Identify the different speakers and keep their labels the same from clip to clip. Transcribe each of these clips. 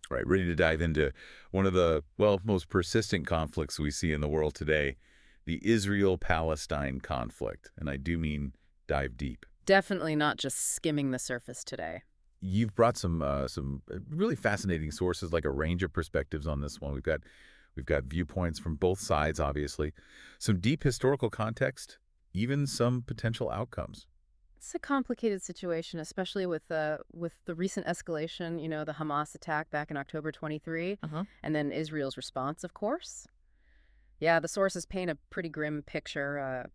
Speaker 1: Right, ready to dive into one of the, well, most persistent conflicts we see in the world today, the Israel-Palestine conflict. And I do mean dive deep.
Speaker 2: Definitely not just skimming the surface today.
Speaker 1: You've brought some really fascinating sources, like a range of perspectives on this one. We've got viewpoints from both sides, obviously, some deep historical context, even some potential outcomes.
Speaker 2: It's a complicated situation, especially with the recent escalation, the Hamas attack back in October 23,
Speaker 1: Uh-huh.
Speaker 2: and then Israel's response, of course. Yeah, the sources paint a pretty grim picture,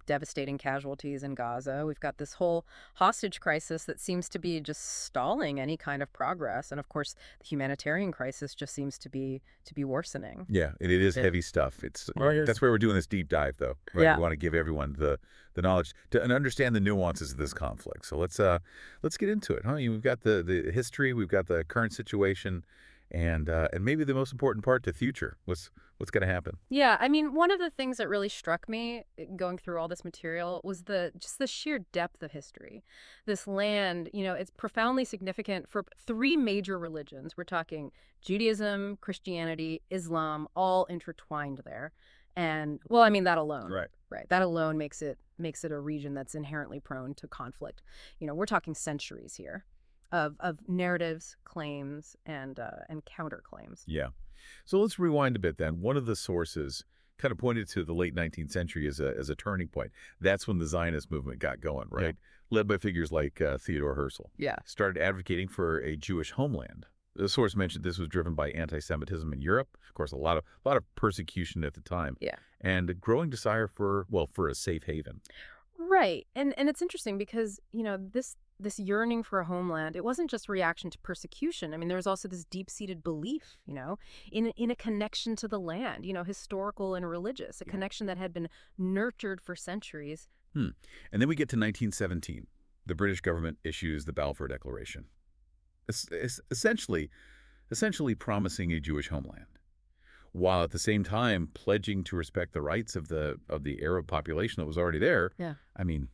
Speaker 2: devastating casualties in Gaza. We've got this whole hostage crisis that seems to be just stalling any kind of progress, and of course, the humanitarian crisis just seems to be worsening.
Speaker 1: Yeah, and it is
Speaker 2: It,
Speaker 1: heavy stuff. It's
Speaker 2: Right.
Speaker 1: That's why we're doing this deep dive, though, right?
Speaker 2: Yeah.
Speaker 1: We want to give everyone the knowledge to and understand the nuances of this conflict. So let's get into it, huh? We've got the history, we've got the current situation, and maybe the most important part, the future. What's going to happen?
Speaker 2: Yeah, I mean, one of the things that really struck me going through all this material was the sheer depth of history. This land, it's profoundly significant for three major religions. We're talking Judaism, Christianity, Islam, all intertwined there. And well, I mean that alone,
Speaker 1: Right.
Speaker 2: right? That alone makes it a region that's inherently prone to conflict. We're talking centuries here of narratives, claims, and counterclaims.
Speaker 1: Yeah. So let's rewind a bit then. One of the sources kind of pointed to the late 19th century as a turning point. That's when the Zionist movement got going, right? Led by figures like Theodore Herzl.
Speaker 2: Yeah.
Speaker 1: Started advocating for a Jewish homeland. The source mentioned this was driven by anti-Semitism in Europe. Of course, a lot of persecution at the time.
Speaker 2: Yeah.
Speaker 1: And a growing desire for a safe haven.
Speaker 2: Right. And it's interesting because, this yearning for a homeland, it wasn't just reaction to persecution. I mean, there was also this deep-seated belief, in a connection to the land, historical and religious, a connection that had been nurtured for centuries.
Speaker 1: And then we get to 1917. The British government issues the Balfour Declaration, essentially promising a Jewish homeland, while at the same time pledging to respect the rights of the Arab population that was already there.
Speaker 2: Yeah.
Speaker 1: I mean,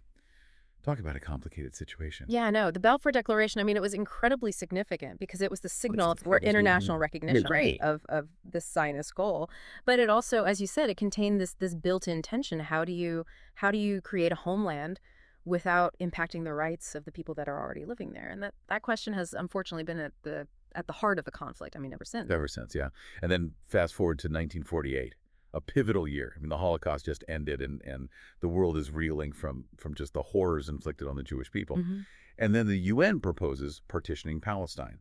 Speaker 1: talk about a complicated situation.
Speaker 2: Yeah, no, the Balfour Declaration, I mean, it was incredibly significant because it was the signal for international recognition
Speaker 3: Right.
Speaker 2: of this Zionist goal. But it also, as you said, it contained this built-in tension. How do you create a homeland without impacting the rights of the people that are already living there? And that question has unfortunately been at the heart of the conflict, I mean, ever since.
Speaker 1: Ever since, yeah. And then fast forward to 1948, a pivotal year. I mean, the Holocaust just ended, and the world is reeling from just the horrors inflicted on the Jewish people.
Speaker 2: Mhm.
Speaker 1: And then the UN proposes partitioning Palestine,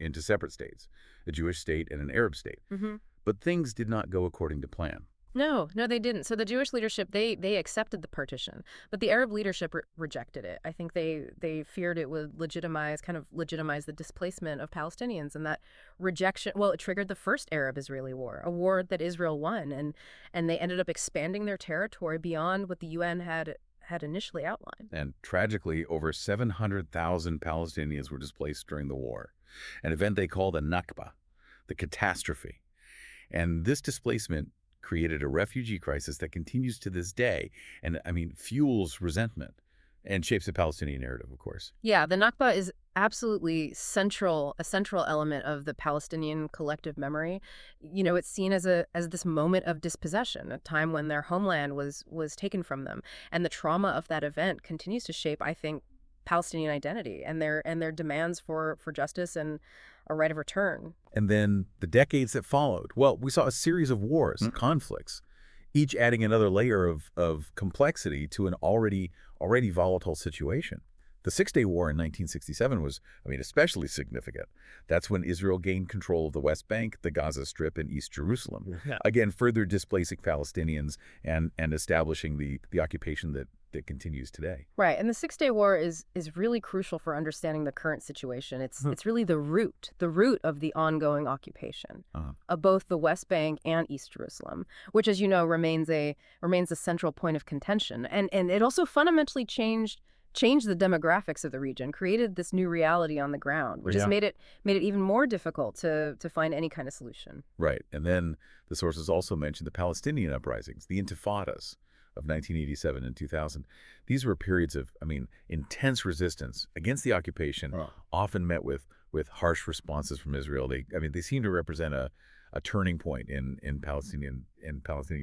Speaker 1: into separate states, a Jewish state and an Arab state.
Speaker 2: Mhm.
Speaker 1: But things did not go according to plan.
Speaker 2: No, they didn't. So the Jewish leadership, they accepted the partition, but the Arab leadership rejected it. I think they feared it would legitimize the displacement of Palestinians, and that rejection, well, it triggered the first Arab-Israeli war, a war that Israel won, and they ended up expanding their territory beyond what the UN had initially outlined.
Speaker 1: And tragically, over 700,000 Palestinians were displaced during the war, an event they called the Nakba, the catastrophe. And this displacement created a refugee crisis that continues to this day and, I mean, fuels resentment and shapes the Palestinian narrative, of course.
Speaker 2: Yeah, the Nakba is absolutely a central element of the Palestinian collective memory. It's seen as this moment of dispossession, a time when their homeland was taken from them, and the trauma of that event continues to shape, I think, Palestinian identity and their demands for justice and a right of return.
Speaker 1: And then the decades that followed, well, we saw a series of wars, conflicts, each adding another layer of complexity to an already volatile situation. The Six-Day War in 1967 was, I mean, especially significant. That's when Israel gained control of the West Bank, the Gaza Strip, and East Jerusalem,
Speaker 3: Yeah.
Speaker 1: again, further displacing Palestinians and establishing the occupation that continues today.
Speaker 2: Right, and the Six-Day War is really crucial for understanding the current situation. It's really the root of the ongoing occupation of both the West Bank and East Jerusalem, which, as you know, remains a central point of contention. And it also fundamentally changed the demographics of the region, created this new reality on the ground, which has made it even more difficult to find any kind of solution.
Speaker 1: Right, and then the sources also mentioned the Palestinian uprisings, the Intifadas, of 1987 and 2000. These were periods of, I mean, intense resistance against the occupation, often met with harsh responses from Israel. They seem to represent a turning point in Palestinian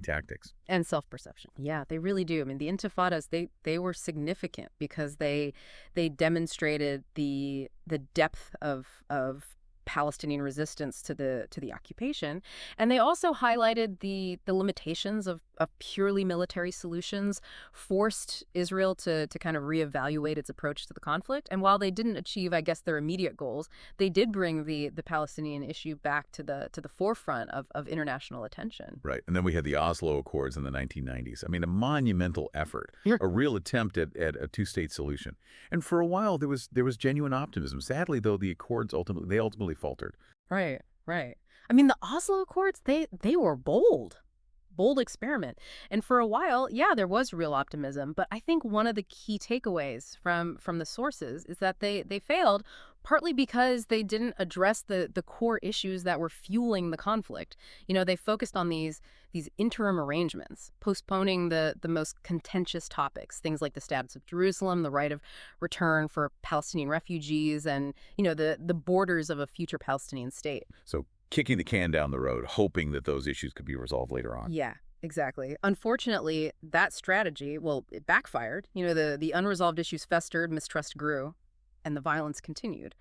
Speaker 1: tactics.
Speaker 2: And self-perception. Yeah, they really do. I mean, the intifadas, they were significant because they demonstrated the depth of Palestinian resistance to the occupation, and they also highlighted the limitations of purely military solutions, forced Israel to kind of reevaluate its approach to the conflict. And while they didn't achieve, I guess, their immediate goals, they did bring the Palestinian issue back to the forefront of international attention.
Speaker 1: Right. And then we had the Oslo Accords in the 1990s. I mean, a monumental effort, a real attempt at a two-state solution. And for a while, there was genuine optimism. Sadly, though, the Accords ultimately faltered.
Speaker 2: Right, right. I mean, the Oslo Accords, they were bold experiment. And for a while, yeah, there was real optimism. But I think one of the key takeaways from the sources is that they failed partly because they didn't address the core issues that were fueling the conflict. You know, they focused on these interim arrangements, postponing the most contentious topics, things like the status of Jerusalem, the right of return for Palestinian refugees, and, you know, the borders of a future Palestinian state.
Speaker 1: So kicking the can down the road, hoping that those issues could be resolved later on.
Speaker 2: Yeah, exactly. Unfortunately, that strategy, well, it backfired. You know, the unresolved issues festered, mistrust grew, and the violence continued,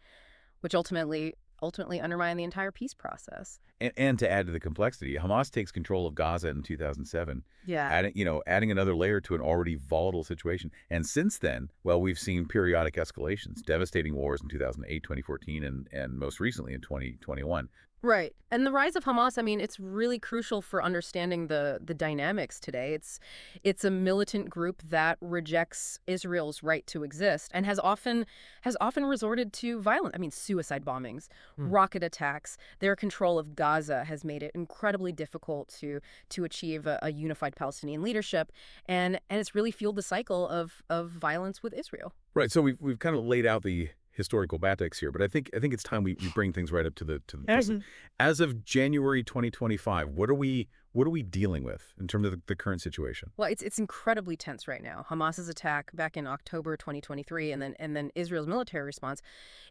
Speaker 2: which ultimately undermined the entire peace process.
Speaker 1: And to add to the complexity, Hamas takes control of Gaza in 2007.
Speaker 2: Yeah.
Speaker 1: Adding another layer to an already volatile situation. And since then, well, we've seen periodic escalations, devastating wars in 2008, 2014, and most recently in 2021.
Speaker 2: Right. And the rise of Hamas, I mean, it's really crucial for understanding the dynamics today. It's a militant group that rejects Israel's right to exist and has often resorted to violence. I mean, suicide bombings, rocket attacks. Their control of Gaza has made it incredibly difficult to achieve a unified Palestinian leadership, and it's really fueled the cycle of violence with Israel.
Speaker 1: Right. So we've kind of laid out the historical batiks here, but I think it's time we bring things right up to the present. As of January 2025, what are we dealing with in terms of the current situation?
Speaker 2: Well, it's incredibly tense right now. Hamas's attack back in October 2023, and then Israel's military response,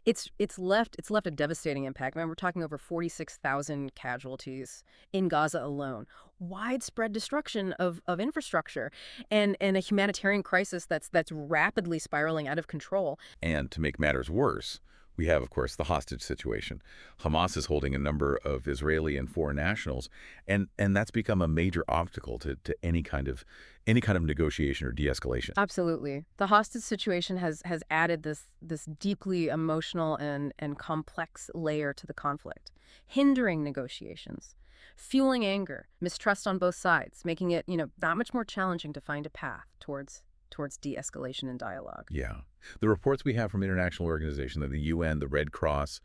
Speaker 2: it's left a devastating impact. I mean, we're talking over 46,000 casualties in Gaza alone, widespread destruction of infrastructure, and a humanitarian crisis that's rapidly spiraling out of control.
Speaker 1: And to make matters worse, we have, of course, the hostage situation. Hamas is holding a number of Israeli and foreign nationals, and that's become a major obstacle to any kind of negotiation or de-escalation.
Speaker 2: Absolutely. The hostage situation has added this deeply emotional and complex layer to the conflict, hindering negotiations, fueling anger, mistrust on both sides, making it, that much more challenging to find a path towards de-escalation and dialogue.
Speaker 1: Yeah. The reports we have from international organizations, like the UN, the Red Cross,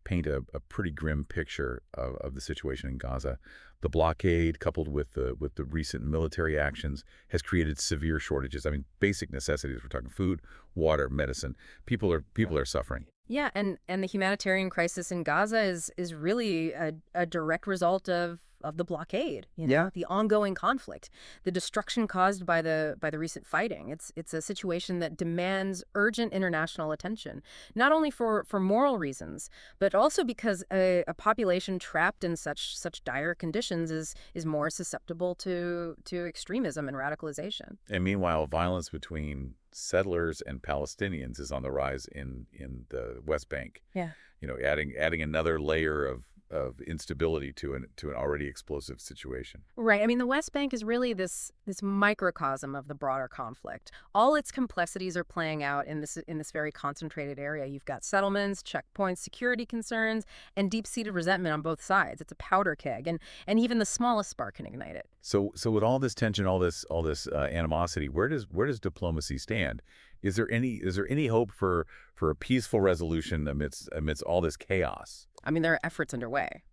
Speaker 1: paint a pretty grim picture of the situation in Gaza. The blockade, coupled with the recent military actions, has created severe shortages. I mean, basic necessities. We're talking food, water, medicine. People are suffering.
Speaker 2: Yeah, and the humanitarian crisis in Gaza is really a direct result of the blockade, the ongoing conflict, the destruction caused by the recent fighting. It's a situation that demands urgent international attention, not only for moral reasons, but also because a population trapped in such dire conditions is more susceptible to extremism and radicalization.
Speaker 1: And meanwhile, violence between settlers and Palestinians is on the rise in the West Bank.
Speaker 2: Yeah.
Speaker 1: Adding another layer of instability to an already explosive situation.
Speaker 2: Right. I mean, the West Bank is really this microcosm of the broader conflict. All its complexities are playing out in this very concentrated area. You've got settlements, checkpoints, security concerns, and deep-seated resentment on both sides. It's a powder keg, and even the smallest spark can ignite it.
Speaker 1: So with all this tension, all this animosity, where does diplomacy stand? Is there any hope for a peaceful resolution amidst all this chaos?
Speaker 2: I mean, there are efforts underway,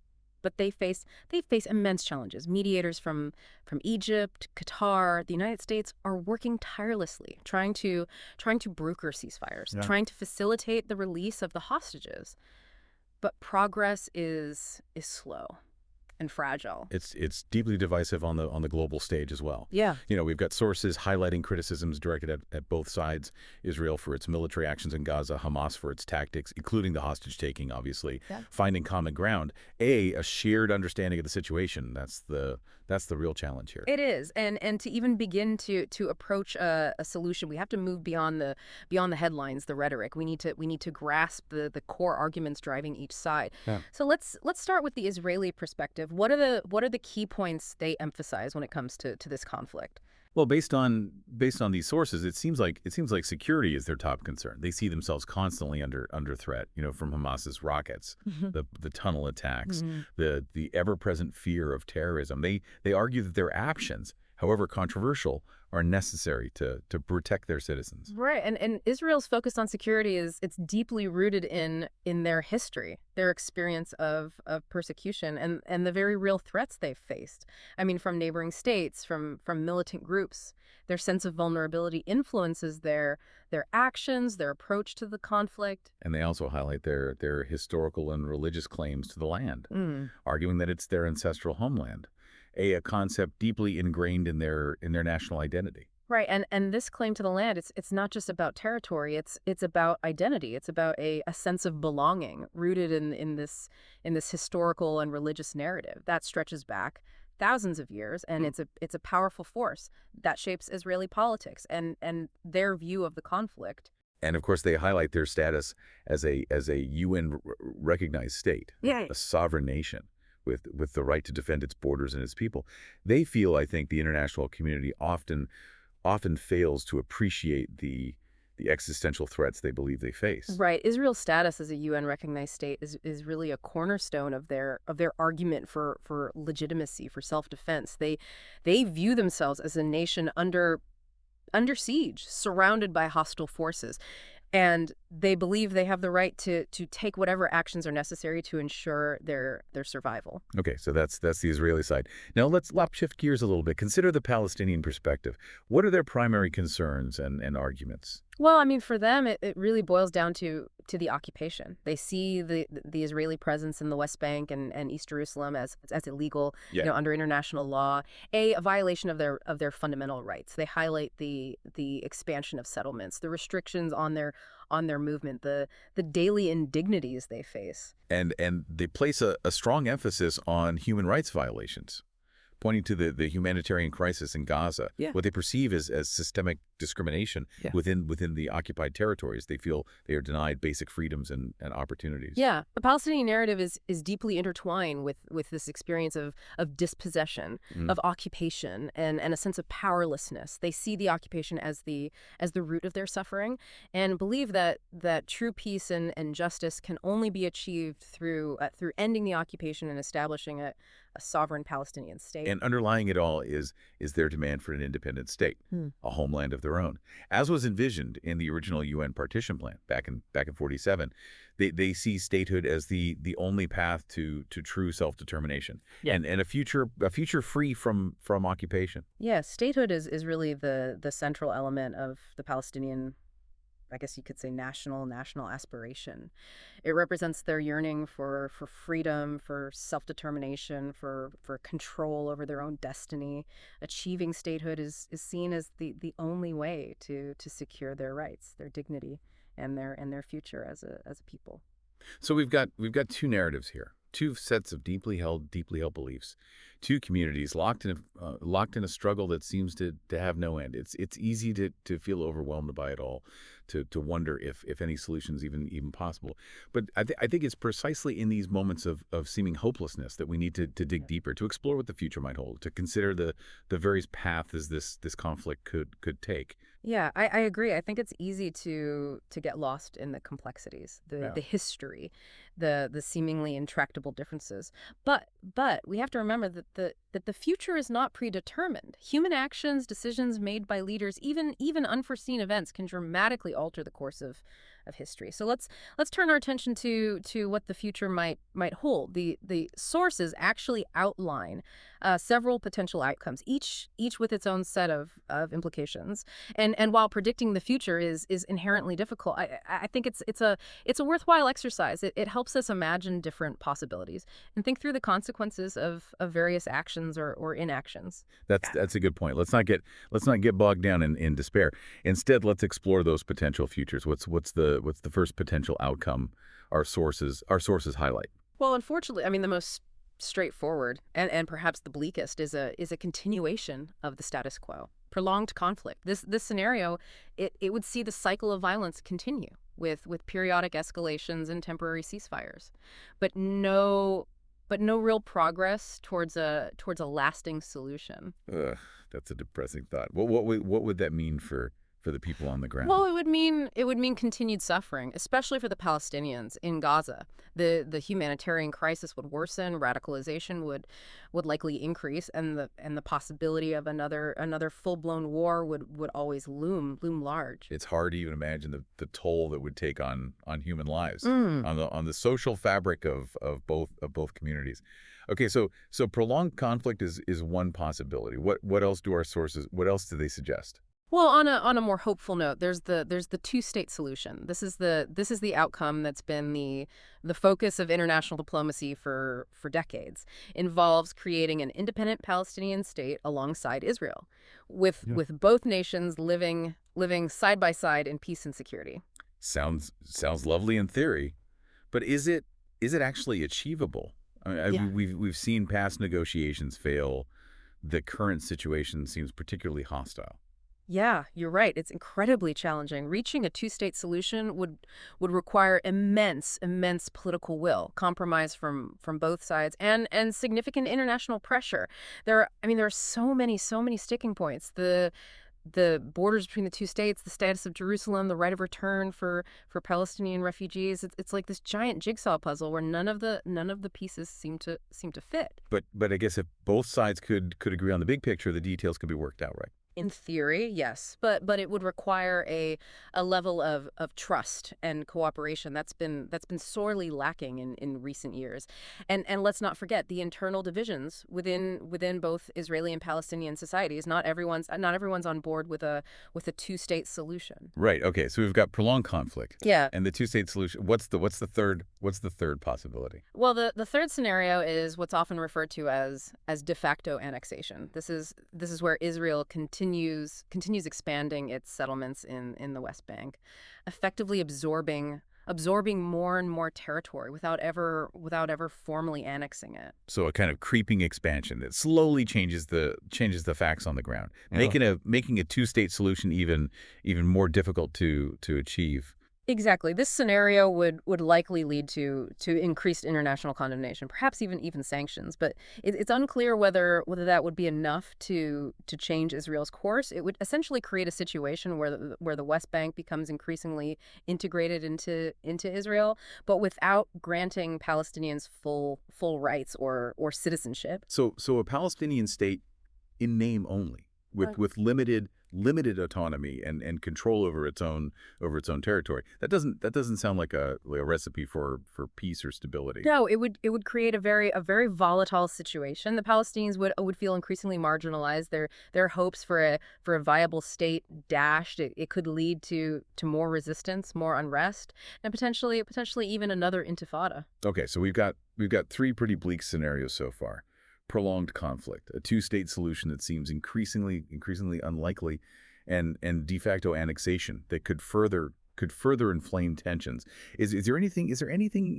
Speaker 2: but they face immense challenges. Mediators from Egypt, Qatar, the United States are working tirelessly, trying to broker ceasefires, trying to facilitate the release of the hostages. But progress is slow. and fragile.
Speaker 1: It's deeply divisive on the global stage as well.
Speaker 2: Yeah.
Speaker 1: We've got sources highlighting criticisms directed at both sides: Israel for its military actions in Gaza, Hamas for its tactics, including the hostage-taking, obviously.
Speaker 2: Yeah.
Speaker 1: Finding common ground, a shared understanding of the situation. That's the real challenge here.
Speaker 2: It is, and to even begin to approach a solution, we have to move beyond the headlines, the rhetoric. We need to grasp the core arguments driving each side.
Speaker 1: Yeah.
Speaker 2: So let's start with the Israeli perspective. What are the key points they emphasize when it comes to this conflict?
Speaker 1: Well, based on these sources, it seems like security is their top concern. They see themselves constantly under threat, from Hamas's rockets, the tunnel attacks, the ever-present fear of terrorism. They argue that their actions, however controversial, are necessary to protect their citizens.
Speaker 2: Right, and Israel's focus on security it's deeply rooted in their history, their experience of persecution, and the very real threats they've faced. I mean, from neighboring states, from militant groups. Their sense of vulnerability influences their actions, their approach to the conflict.
Speaker 1: And they also highlight their historical and religious claims to the land, arguing that it's their ancestral homeland. A concept deeply ingrained in their national identity.
Speaker 2: Right, and this claim to the land, it's not just about territory, it's about identity. It's about a sense of belonging rooted in this historical and religious narrative that stretches back thousands of years, and it's a powerful force that shapes Israeli politics and their view of the conflict.
Speaker 1: And of course, they highlight their status as a UN recognized state, a sovereign nation with the right to defend its borders and its people. They feel, I think, the international community often fails to appreciate the existential threats they believe they face.
Speaker 2: Right. Israel's status as a UN-recognized state is really a cornerstone of their argument for legitimacy, for self-defense. They view themselves as a nation under siege, surrounded by hostile forces. And they believe they have the right to take whatever actions are necessary to ensure their survival.
Speaker 1: Okay, so that's the Israeli side. Now let's shift gears a little bit. Consider the Palestinian perspective. What are their primary concerns and arguments?
Speaker 2: Well, I mean, for them, it really boils down to the occupation. They see the Israeli presence in the West Bank and East Jerusalem as illegal, under international law, a violation of their fundamental rights. They highlight the expansion of settlements, the restrictions on their movement, the daily indignities they face.
Speaker 1: And they place a strong emphasis on human rights violations, pointing to the humanitarian crisis in Gaza, what they perceive as systemic discrimination within the occupied territories. They feel they are denied basic freedoms and opportunities.
Speaker 2: Yeah, the Palestinian narrative is deeply intertwined with this experience of dispossession, of occupation, and a sense of powerlessness. They see the occupation as the root of their suffering, and believe that true peace and justice can only be achieved through ending the occupation and establishing a sovereign Palestinian state.
Speaker 1: And underlying it all is their demand for an independent state, a homeland of their own. As was envisioned in the original UN partition plan back in 47, they see statehood as the only path to true self-determination and a future free from occupation.
Speaker 2: Yeah, statehood is really the central element of the Palestinian, I guess you could say, national aspiration. It represents their yearning for freedom, for self-determination, for control over their own destiny. Achieving statehood is seen as the only way to secure their rights, their dignity, and their future as a people.
Speaker 1: So we've got two narratives here. Two sets of deeply held beliefs, two communities locked in a struggle that seems to have no end. It's easy to feel overwhelmed by it all, to wonder if any solution is even possible. But I think it's precisely in these moments of seeming hopelessness that we need to dig deeper, to explore what the future might hold, to consider the various paths this conflict could take.
Speaker 2: Yeah, I agree. I think it's easy to get lost in the complexities, the history, the seemingly intractable differences. But we have to remember that the future is not predetermined. Human actions, decisions made by leaders, even unforeseen events can dramatically alter the course of history. So let's turn our attention to what the future might hold. The sources actually outline several potential outcomes, each with its own set of implications. And while predicting the future is inherently difficult, I think it's a worthwhile exercise. It helps helps us imagine different possibilities and think through the consequences of various actions or inactions.
Speaker 1: That's a good point. Let's not get bogged down in despair. Instead, let's explore those potential futures. What's the first potential outcome our sources highlight?
Speaker 2: Well, unfortunately, I mean, the most straightforward and perhaps the bleakest is a continuation of the status quo, prolonged conflict. This scenario, it would see the cycle of violence continue with periodic escalations and temporary ceasefires, but no real progress towards a lasting solution.
Speaker 1: Ugh, that's a depressing thought. What would that mean for the people on the ground?
Speaker 2: Well, it would mean continued suffering, especially for the Palestinians in Gaza. The humanitarian crisis would worsen, radicalization would likely increase, and the possibility of another full-blown war would always loom large.
Speaker 1: It's hard to even imagine the toll that would take on human lives,
Speaker 2: Mm.
Speaker 1: on the social fabric of both communities. Okay, so prolonged conflict is one possibility. What else do they suggest?
Speaker 2: Well, on a more hopeful note, there's the two-state solution. This is the outcome that's been the focus of international diplomacy for decades. Involves creating an independent Palestinian state alongside Israel, with
Speaker 1: Yeah.
Speaker 2: with both nations living side by side in peace and security.
Speaker 1: Sounds lovely in theory, but is it actually achievable?
Speaker 2: Yeah.
Speaker 1: We've seen past negotiations fail. The current situation seems particularly hostile.
Speaker 2: Yeah, you're right. It's incredibly challenging. Reaching a two-state solution would require immense political will, compromise from both sides, and significant international pressure. I mean, there are so many sticking points. The borders between the two states, the status of Jerusalem, the right of return for Palestinian refugees. It's like this giant jigsaw puzzle where none of the pieces seem to fit.
Speaker 1: But I guess if both sides could agree on the big picture, the details could be worked out, right?
Speaker 2: In theory, yes, but it would require a level of trust and cooperation that's been sorely lacking in recent years, and let's not forget the internal divisions within both Israeli and Palestinian societies. Not everyone's on board with a two-state solution.
Speaker 1: Right. Okay. So we've got prolonged conflict
Speaker 2: Yeah.
Speaker 1: and the two-state solution. What's the third possibility?
Speaker 2: Well, the third scenario is what's often referred to as de facto annexation. This is where Israel continues expanding its settlements in the West Bank, effectively absorbing more and more territory without ever formally annexing it.
Speaker 1: So a kind of creeping expansion that slowly changes the facts on the ground, making a two-state solution even more difficult to achieve.
Speaker 2: Exactly. This scenario would likely lead to increased international condemnation, perhaps even sanctions. But it's unclear whether that would be enough to change Israel's course. It would essentially create a situation where the West Bank becomes increasingly integrated into Israel, but without granting Palestinians full rights or citizenship.
Speaker 1: So a Palestinian state in name only, with limited autonomy and control over its own territory. That doesn't sound like a recipe for peace or stability.
Speaker 2: No, it would create a very volatile situation. The Palestinians would feel increasingly marginalized. Their hopes for a viable state dashed. It could lead to more resistance, more unrest, and potentially even another intifada.
Speaker 1: Okay, so we've got three pretty bleak scenarios so far. Prolonged conflict, a two-state solution that seems increasingly unlikely, and de facto annexation that could further inflame tensions. Is there anything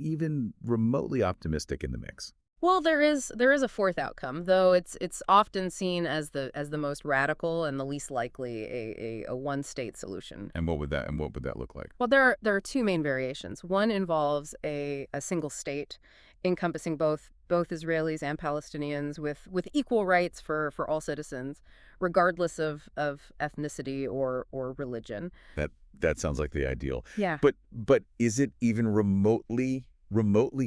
Speaker 1: even remotely optimistic in the mix?
Speaker 2: Well, there is a fourth outcome, though it's often seen as the most radical and the least likely a one-state solution.
Speaker 1: And what would that look like?
Speaker 2: Well, there are two main variations. One involves a single state encompassing both Israelis and Palestinians with equal rights for all citizens, regardless of ethnicity or religion.
Speaker 1: That sounds like the ideal.
Speaker 2: Yeah.
Speaker 1: But is it even remotely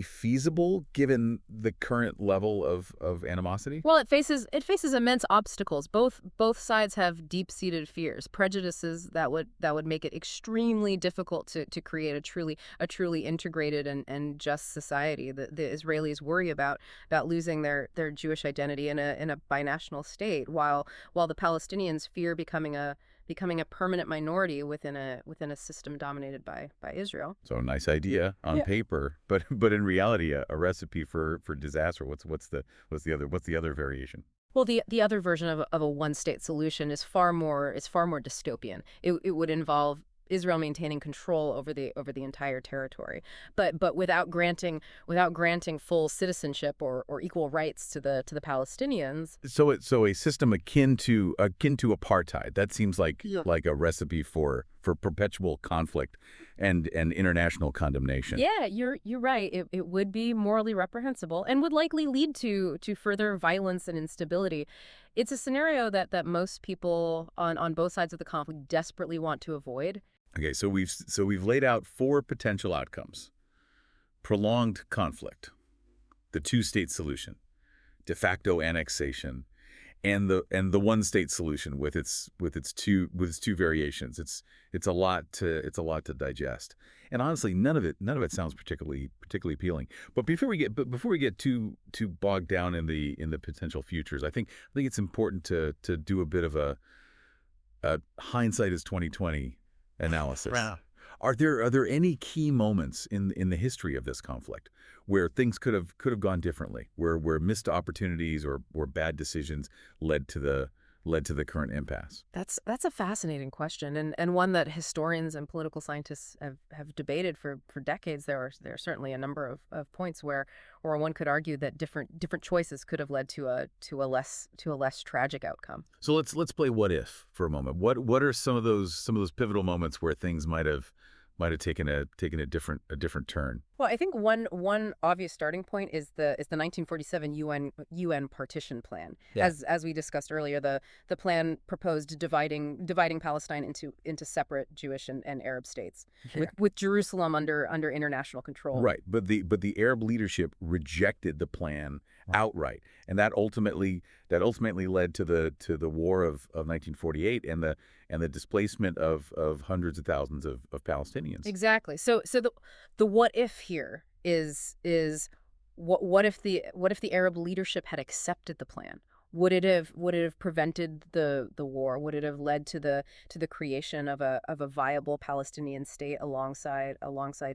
Speaker 1: feasible given the current level of animosity?
Speaker 2: Well, it faces immense obstacles. Both sides have deep-seated fears, prejudices that would make it extremely difficult to create a truly integrated and just society. The Israelis worry about losing their Jewish identity in a binational state, while the Palestinians fear becoming becoming a permanent minority within a system dominated by Israel.
Speaker 1: So a nice idea on paper, but in reality, a recipe for disaster. What's the other variation?
Speaker 2: Well, the other version of a one-state solution is far more dystopian. It would involve Israel maintaining control over the entire territory, but without granting full citizenship or equal rights to the Palestinians.
Speaker 1: So a system akin to apartheid. That seems like
Speaker 2: Yeah.
Speaker 1: like a recipe for perpetual conflict and international condemnation.
Speaker 2: Yeah, you're right. It would be morally reprehensible and would likely lead to further violence and instability. It's a scenario that most people on both sides of the conflict desperately want to avoid.
Speaker 1: Okay, so we've laid out four potential outcomes: prolonged conflict, the two-state solution, de facto annexation, and the one-state solution with its two variations. It's a lot to digest, and honestly, none of it sounds particularly appealing. But before we get too bogged down in the potential futures, I think it's important to do a bit of a hindsight is 2020 analysis.
Speaker 3: Wow.
Speaker 1: Are there any key moments in the history of this conflict where things could have gone differently, where missed opportunities or bad decisions led to the current impasse?
Speaker 2: That's a fascinating question, and one that historians and political scientists have debated for decades. There are certainly a number of points where one could argue that different choices could have led to a less tragic outcome.
Speaker 1: So let's play what if for a moment. What are some of those pivotal moments where things might have taken a different turn?
Speaker 2: Well, I think one obvious starting point is the 1947 UN partition plan.
Speaker 3: Yeah.
Speaker 2: As we discussed earlier, the plan proposed dividing Palestine into separate Jewish and Arab states, with Jerusalem under international control.
Speaker 1: Right, but the Arab leadership rejected the plan outright, and that ultimately led to the war of 1948 and the displacement of hundreds of thousands of Palestinians.
Speaker 2: Exactly. So the what if here is what if the Arab leadership had accepted the plan? Would it have prevented the war? Would it have led to the creation of a viable Palestinian state alongside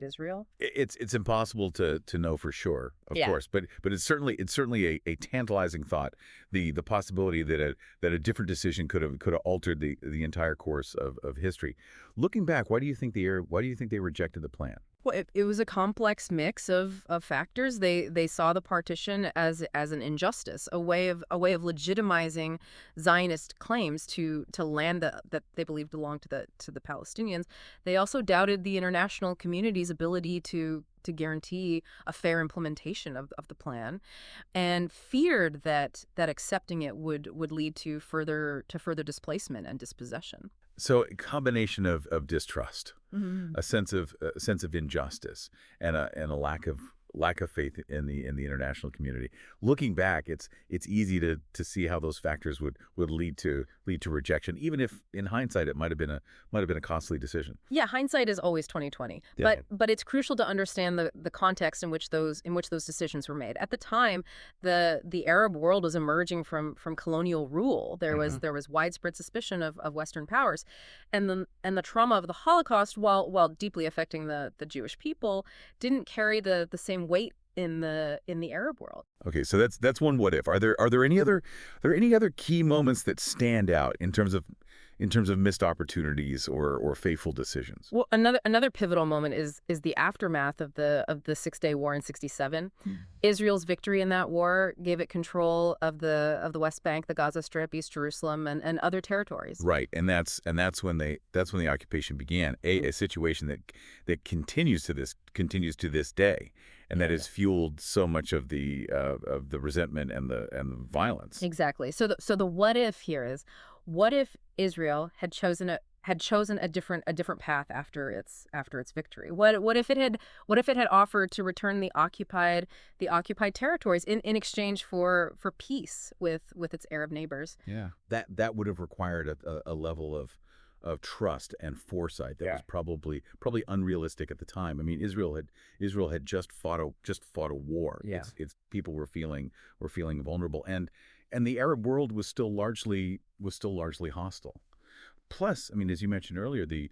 Speaker 2: Israel?
Speaker 1: It's impossible to know for sure, of course, but it's certainly a tantalizing thought, the possibility that a different decision could have altered the entire course of history. Looking back, why do you think they rejected the plan?
Speaker 2: Well, it was a complex mix of factors. They saw the partition as an injustice, a way of legitimizing Zionist claims to land that they believed belonged to the Palestinians. They also doubted the international community's ability to guarantee a fair implementation of the plan, and feared that accepting it would lead to further displacement and dispossession.
Speaker 1: So a combination of distrust,
Speaker 2: Mm-hmm.
Speaker 1: a sense of injustice, and a lack of faith in the international community. Looking back, it's easy to see how those factors would lead to rejection, even if in hindsight it might have been a costly decision.
Speaker 2: Yeah, hindsight is always 2020.
Speaker 1: Yeah.
Speaker 2: But it's crucial to understand the context in which those decisions were made. At the time, the Arab world was emerging from colonial rule. There was widespread suspicion of Western powers, and the trauma of the Holocaust, while deeply affecting the Jewish people, didn't carry the same weight in the Arab world.
Speaker 1: Okay, so that's one what if. Are there any other key moments that stand out in terms of missed opportunities or fateful decisions?
Speaker 2: Well, another pivotal moment is the aftermath of the 6-Day War in '67. Israel's victory in that war gave it control of the West Bank, the Gaza Strip, East Jerusalem, and other territories.
Speaker 1: Right, and that's when the occupation began. A situation that continues to this day, and that has fueled so much of the resentment and the violence.
Speaker 2: Exactly. So the what if here is, what if Israel had chosen a different path after its victory? What if it had offered to return the occupied territories in exchange for peace with its Arab neighbors?
Speaker 1: Yeah, that would have required a level of trust and foresight that was probably unrealistic at the time. I mean, Israel had just fought a war.
Speaker 3: Yeah.
Speaker 1: Its people were feeling vulnerable, and the Arab world was still largely hostile. Plus, I mean, as you mentioned earlier, the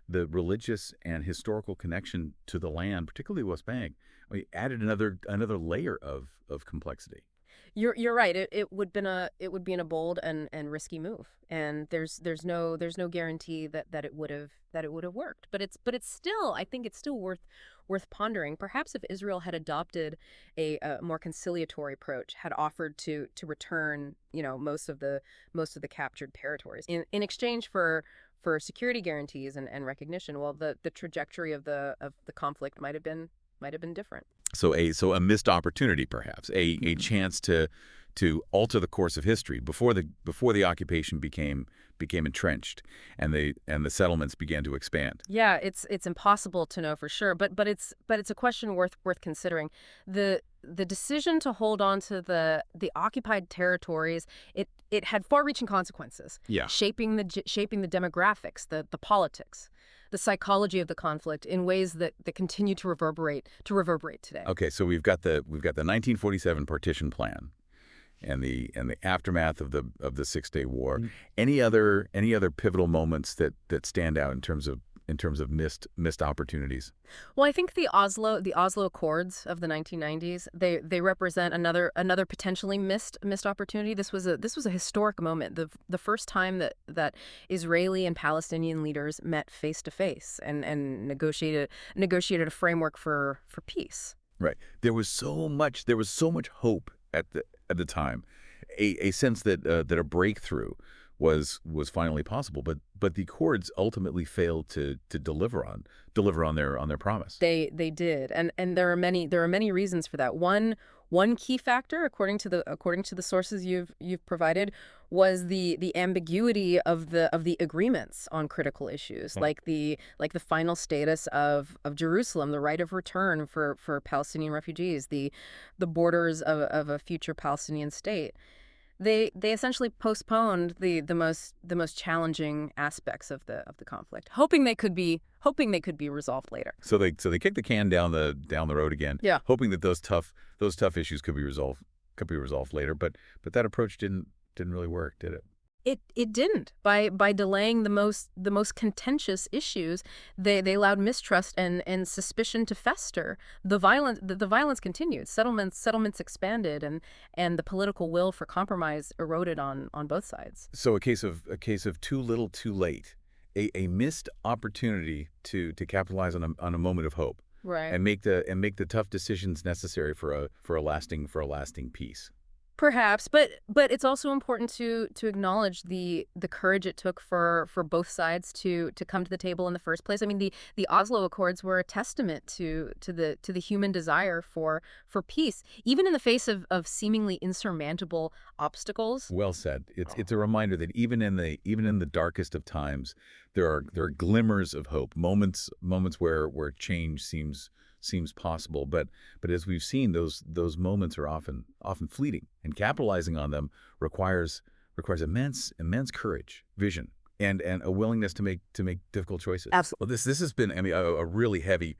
Speaker 1: religious and historical connection to the land, particularly the West Bank, I mean, added another layer of complexity.
Speaker 2: You're right. It would be in a bold and risky move, and there's no guarantee that it would have worked. But it's still, I think it's still worth pondering. Perhaps if Israel had adopted a more conciliatory approach, had offered to return most of the captured territories in exchange for security guarantees and recognition, well, the trajectory of the conflict might have been different.
Speaker 1: So a missed opportunity, perhaps a chance to alter the course of history before the occupation became entrenched and the settlements began to expand.
Speaker 2: Yeah, it's impossible to know for sure, but it's a question worth considering. The decision to hold on to the occupied territories, it had far-reaching consequences,
Speaker 1: Yeah.
Speaker 2: shaping the demographics, the politics, the psychology of the conflict in ways that continue to reverberate today.
Speaker 1: Okay, so we've got the 1947 partition plan and the aftermath of the 6-Day War. Any other pivotal moments that stand out in terms of missed opportunities?
Speaker 2: Well, I think the Oslo Accords of the 1990s, they represent another potentially missed opportunity. This was a historic moment, the first time that Israeli and Palestinian leaders met face to face and negotiated a framework for peace.
Speaker 1: Right. There was so much hope at the time, a sense that a breakthrough was finally possible, but the Accords ultimately failed to deliver on their promise.
Speaker 2: They did, and there are many reasons for that. One key factor, according to the sources you've provided, was the ambiguity of the agreements on critical issues,
Speaker 1: Yeah.
Speaker 2: like the final status of Jerusalem, the right of return for Palestinian refugees, the borders of a future Palestinian state. They essentially postponed the most challenging aspects of the conflict, hoping they could be resolved later.
Speaker 1: So they kicked the can down the road again,
Speaker 2: Yeah.
Speaker 1: hoping that those tough issues could be resolved later. But that approach didn't really work, did it?
Speaker 2: It didn't. By delaying the most contentious issues, they allowed mistrust and suspicion to fester. The violence continued. Settlements expanded, and the political will for compromise eroded on both sides.
Speaker 1: So a case of too little, too late, a missed opportunity to capitalize on a moment of hope
Speaker 2: Right.
Speaker 1: and make the tough decisions necessary for a lasting peace.
Speaker 2: Perhaps, but it's also important to acknowledge the courage it took for both sides to come to the table in the first place. I mean, the Oslo Accords were a testament to the human desire for peace, even in the face of seemingly insurmountable obstacles.
Speaker 1: Well said. It's a reminder that even in the darkest of times, there are glimmers of hope, moments where change seems possible. But as we've seen, those moments are often fleeting, and capitalizing on them requires immense courage, vision, and a willingness to make difficult choices.
Speaker 2: Absolutely.
Speaker 1: Well, this has been, I mean, a really heavy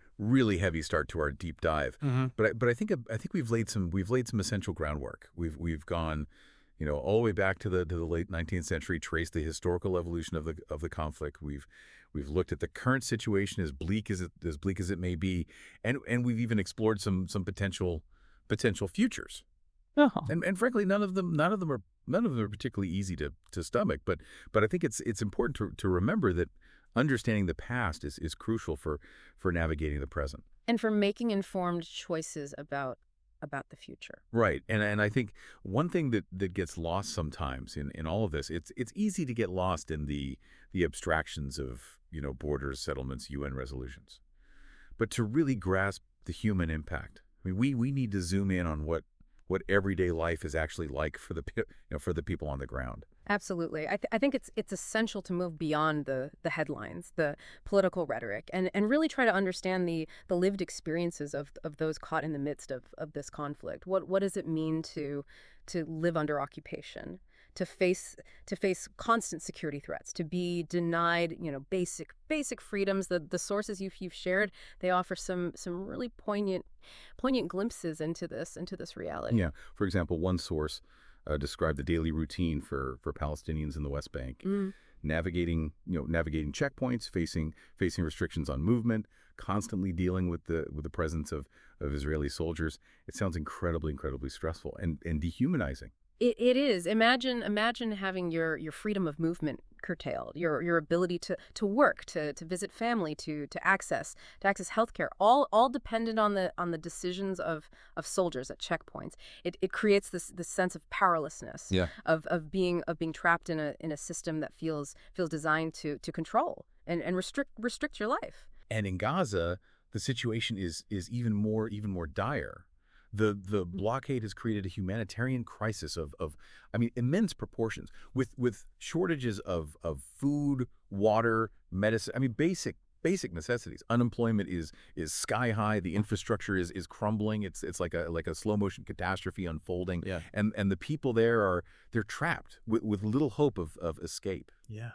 Speaker 1: start to our deep dive. But I think we've laid some essential groundwork. We've gone, all the way back to the late 19th century, traced the historical evolution of the conflict. We've looked at the current situation, as bleak as it may be, and we've even explored some potential futures.
Speaker 2: Uh-huh.
Speaker 1: And frankly, none of them are particularly easy to stomach. But I think it's important to remember that understanding the past is crucial for navigating the present.
Speaker 2: And for making informed choices about the future.
Speaker 1: Right. And I think one thing that gets lost sometimes in all of this, it's easy to get lost in the abstractions of, borders, settlements, UN resolutions. But to really grasp the human impact, I mean, we need to zoom in on what everyday life is actually like for the people on the ground.
Speaker 2: Absolutely. I think it's essential to move beyond the headlines, the political rhetoric, and really try to understand the lived experiences of those caught in the midst of this conflict. What does it mean to live under occupation, to face constant security threats, to be denied, basic freedoms? The sources you've shared, they offer some really poignant glimpses into this reality.
Speaker 1: Yeah. For example, one source described the daily routine for Palestinians in the West Bank. navigating checkpoints, facing restrictions on movement, constantly dealing with the presence of Israeli soldiers. It sounds incredibly stressful and dehumanizing.
Speaker 2: It is. Imagine having your freedom of movement curtailed, your ability to work, to visit family, to access healthcare, all dependent on the decisions of soldiers at checkpoints. It creates this sense of powerlessness,
Speaker 1: Yeah.
Speaker 2: of being trapped in a system that feels designed to control and restrict your life.
Speaker 1: And in Gaza, the situation is even more dire. The blockade has created a humanitarian crisis of I mean, immense proportions, with shortages of food, water, medicine. I mean, basic necessities. Unemployment is sky high. The infrastructure is crumbling. It's like a slow motion catastrophe unfolding.
Speaker 3: Yeah.
Speaker 1: And the people there they're trapped with little hope of escape.
Speaker 3: Yeah.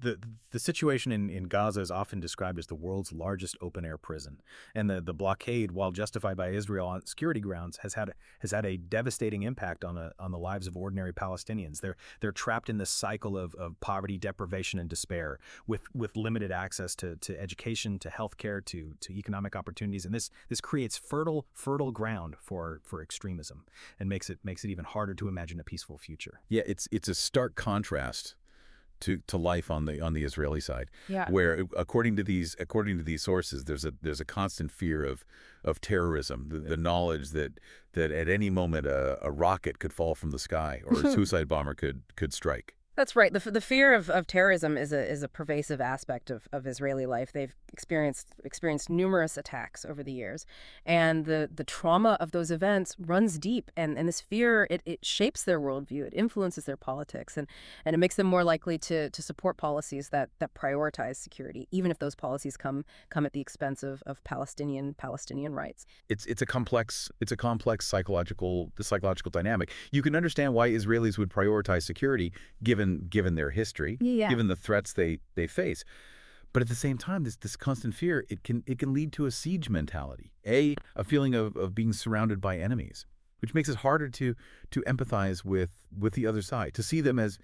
Speaker 3: The situation in Gaza is often described as the world's largest open-air prison. And the blockade, while justified by Israel on security grounds, has had a devastating impact on the lives of ordinary Palestinians. They're trapped in this cycle of poverty, deprivation, and despair, with limited access to education, to healthcare, to economic opportunities. And this creates fertile ground for extremism and makes it even harder to imagine a peaceful future.
Speaker 1: Yeah, it's a stark contrast to life on the Israeli side,
Speaker 2: Yeah.
Speaker 1: where according to these sources, there's a constant fear of terrorism, the knowledge that at any moment a rocket could fall from the sky or a suicide bomber could strike.
Speaker 2: That's right. The fear of terrorism is a pervasive aspect of Israeli life. They've experienced numerous attacks over the years, and the trauma of those events runs deep. And this fear, it shapes their worldview, it influences their politics, and it makes them more likely to support policies that prioritize security, even if those policies come at the expense of Palestinian rights.
Speaker 1: It's a complex psychological dynamic. You can understand why Israelis would prioritize security given their history,
Speaker 2: Yeah.
Speaker 1: given the threats they face. But at the same time, this constant fear, it can lead to a siege mentality, a feeling of being surrounded by enemies, which makes it harder to empathize with the other side, to see them as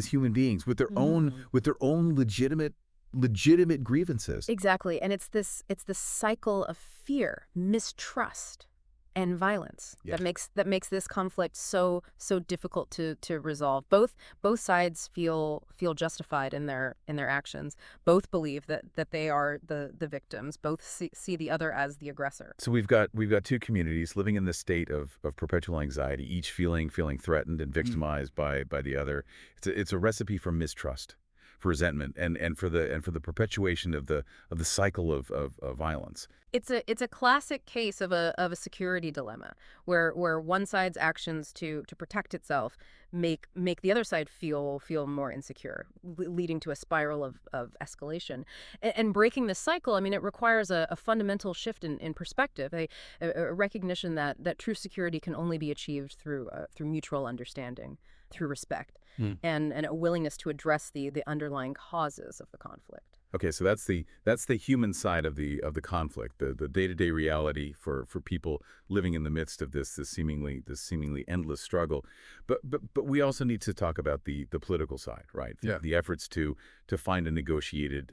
Speaker 1: human beings with their own legitimate grievances.
Speaker 2: Exactly. And it's this cycle of fear, mistrust, and violence
Speaker 1: Yeah.
Speaker 2: that makes this conflict so difficult to resolve. Both sides feel justified in their actions. Both believe that they are the victims. Both see the other as the aggressor.
Speaker 1: So we've got two communities living in this state of perpetual anxiety, each feeling threatened and victimized by the other. It's a recipe for mistrust, for resentment, and for the perpetuation of the cycle of violence.
Speaker 2: It's a classic case of a security dilemma where one side's actions to protect itself make the other side feel more insecure, leading to a spiral of escalation. And breaking this cycle, I mean, it requires a fundamental shift in perspective, a recognition that true security can only be achieved through mutual understanding, through respect, and a willingness to address the underlying causes of the conflict.
Speaker 1: Okay, so that's the human side of the conflict, the day-to-day reality for people living in the midst of this seemingly endless struggle. But we also need to talk about the political side, right?
Speaker 3: Yeah.
Speaker 1: The efforts to find a negotiated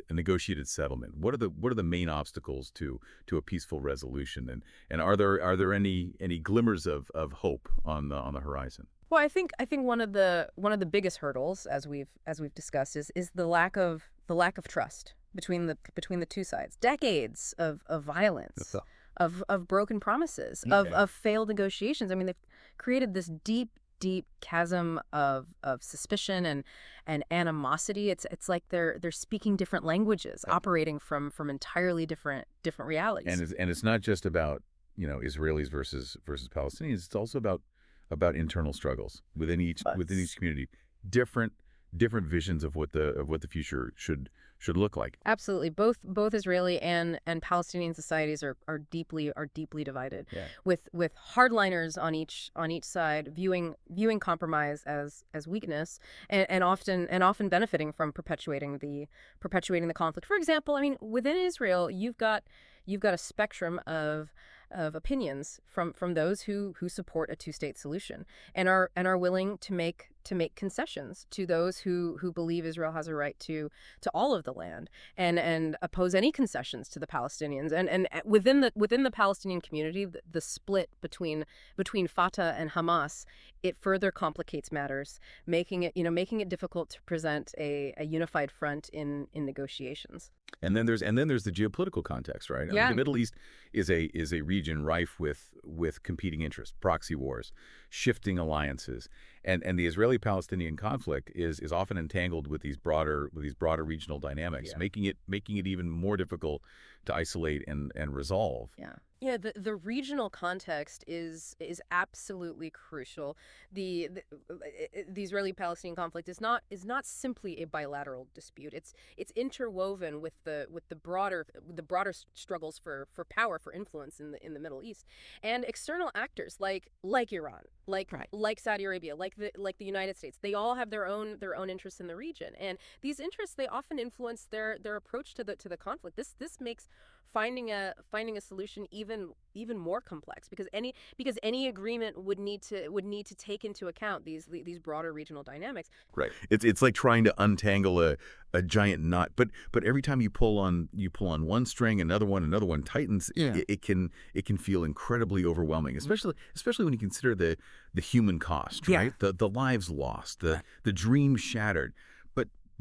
Speaker 1: settlement. What are the main obstacles to a peaceful resolution? And are there any glimmers of hope on the horizon?
Speaker 2: Well, I think one of the biggest hurdles, as we've discussed, is the lack of trust between the two sides. Decades of violence, of broken promises, of failed negotiations. I mean, they've created this deep chasm of suspicion and animosity. It's like they're speaking different languages, operating from entirely different realities.
Speaker 1: And it's not just about Israelis versus Palestinians. It's also about internal struggles within each community, different visions of what the future should look like.
Speaker 2: Absolutely, both Israeli and Palestinian societies are deeply divided,
Speaker 1: Yeah.
Speaker 2: with hardliners on each side viewing compromise as weakness and often benefiting from perpetuating the conflict. For example, I mean, within Israel, you've got a spectrum of opinions from those who support a two-state solution and are willing to make make concessions to those who believe Israel has a right to all of the land, and oppose any concessions to the Palestinians. And within the Palestinian community, the split between Fatah and Hamas, it further complicates matters, making it difficult to present a unified front in negotiations.
Speaker 1: And then there's the geopolitical context, right? I mean, the Middle East is a region rife with competing interests, proxy wars, shifting alliances, and the Israeli-Palestinian conflict is often entangled with these broader regional dynamics, making it even more difficult to isolate and resolve.
Speaker 2: Yeah, the regional context is absolutely crucial. The Israeli-Palestinian conflict is not simply a bilateral dispute. It's interwoven with the broader struggles for power, for influence in the Middle East, and external actors like Iran, like Saudi Arabia, like the United States. They all have their own interests in the region, and these interests, they often influence their approach to the conflict. This makes finding a solution even more complex, because any agreement would need to take into account these broader regional dynamics.
Speaker 1: Right. It's like trying to untangle a giant knot, but every time you pull on one string, another one tightens. It can feel incredibly overwhelming, especially when you consider the human cost, right? The lives lost, the dreams shattered.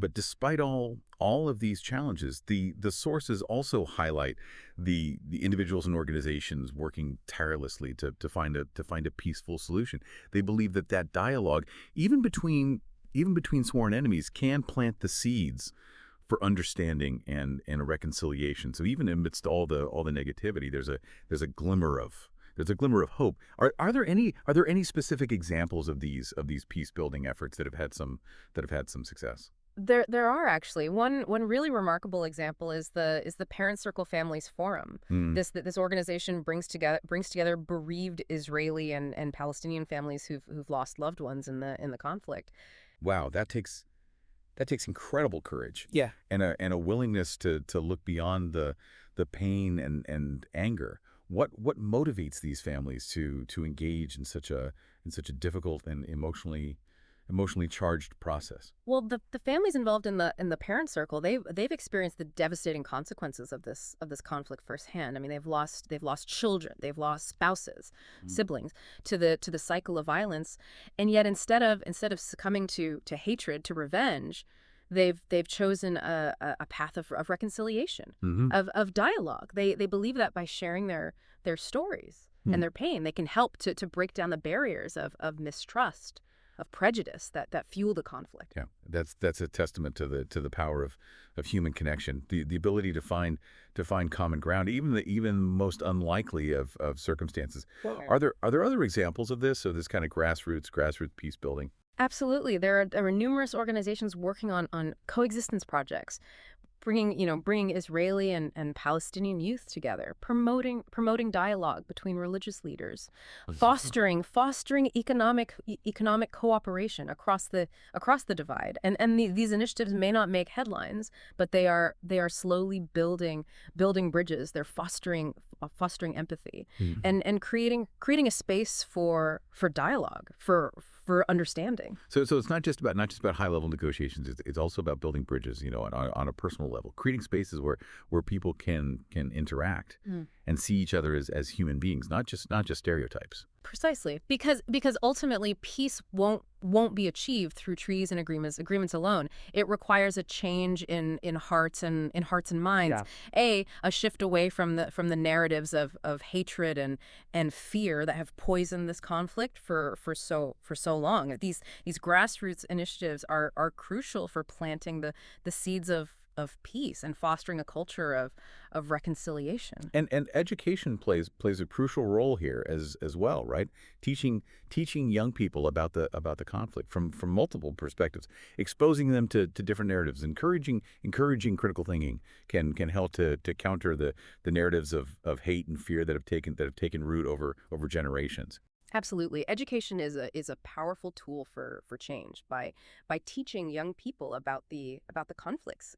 Speaker 1: But despite all of these challenges, the sources also highlight the individuals and organizations working tirelessly to find a peaceful solution. They believe that dialogue, even between sworn enemies, can plant the seeds for understanding and a reconciliation. So even amidst all the negativity, there's a glimmer of hope. Are there any specific examples of these peace building efforts that have had some success?
Speaker 2: There are actually. One really remarkable example is the Parent Circle Families Forum. This organization brings together bereaved Israeli and Palestinian families who've lost loved ones in the conflict.
Speaker 1: Wow, that takes incredible courage.
Speaker 3: Yeah.
Speaker 1: And a willingness to look beyond the pain and anger. What motivates these families to engage in such a difficult and emotionally charged process?
Speaker 2: Well, the families involved in the Parent Circle, they've experienced the devastating consequences of this conflict firsthand. I mean, they've lost children, they've lost spouses, siblings to the cycle of violence, and yet instead of succumbing to hatred, to revenge, they've chosen a path of reconciliation, of dialogue. They believe that by sharing their stories and their pain, they can help to break down the barriers of mistrust, of prejudice that fuel the conflict.
Speaker 1: Yeah, that's a testament to the power of human connection, the ability to find common ground, even the most unlikely of circumstances. Are there other examples of this kind of grassroots peace building?
Speaker 2: Absolutely, there are numerous organizations working on coexistence projects, bringing Israeli and Palestinian youth together, promoting dialogue between religious leaders, fostering economic cooperation across the divide. And these initiatives may not make headlines, but they are slowly building bridges. They're fostering empathy and creating a space for dialogue, for understanding.
Speaker 1: So it's not just about high level negotiations. It's also about building bridges, on a personal level, creating spaces where people can interact and see each other as human beings, not just stereotypes.
Speaker 2: Precisely, because ultimately peace won't be achieved through treaties and agreements alone. It requires a change in hearts and minds. Yeah. A shift away from the narratives of hatred and fear that have poisoned this conflict for so long. These grassroots initiatives are crucial for planting the seeds of peace and fostering a culture of reconciliation.
Speaker 1: And education plays a crucial role here as well, right? Teaching young people about the conflict from multiple perspectives, exposing them to different narratives, encouraging critical thinking can help to counter the narratives of hate and fear that have taken root over generations.
Speaker 2: Absolutely. Education is a powerful tool for change by teaching young people about the conflicts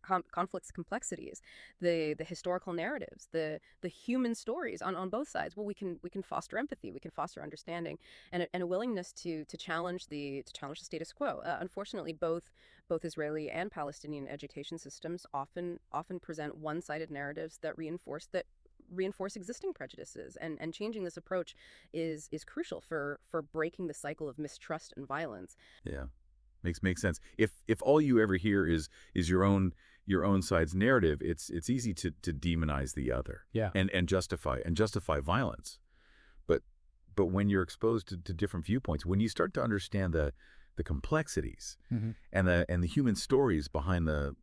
Speaker 2: complexities, the historical narratives, the human stories on both sides. Well, we can foster empathy, we can foster understanding, and a willingness to challenge the status quo. Unfortunately, both Israeli and Palestinian education systems often present one-sided narratives that reinforce existing prejudices, and changing this approach is crucial for breaking the cycle of mistrust and violence.
Speaker 1: Yeah, makes sense. If all you ever hear is your own side's narrative, it's easy to demonize the other,
Speaker 3: Yeah.
Speaker 1: and justify violence. But but when you're exposed to different viewpoints, when you start to understand the complexities
Speaker 3: Hmm.
Speaker 1: and the human stories behind the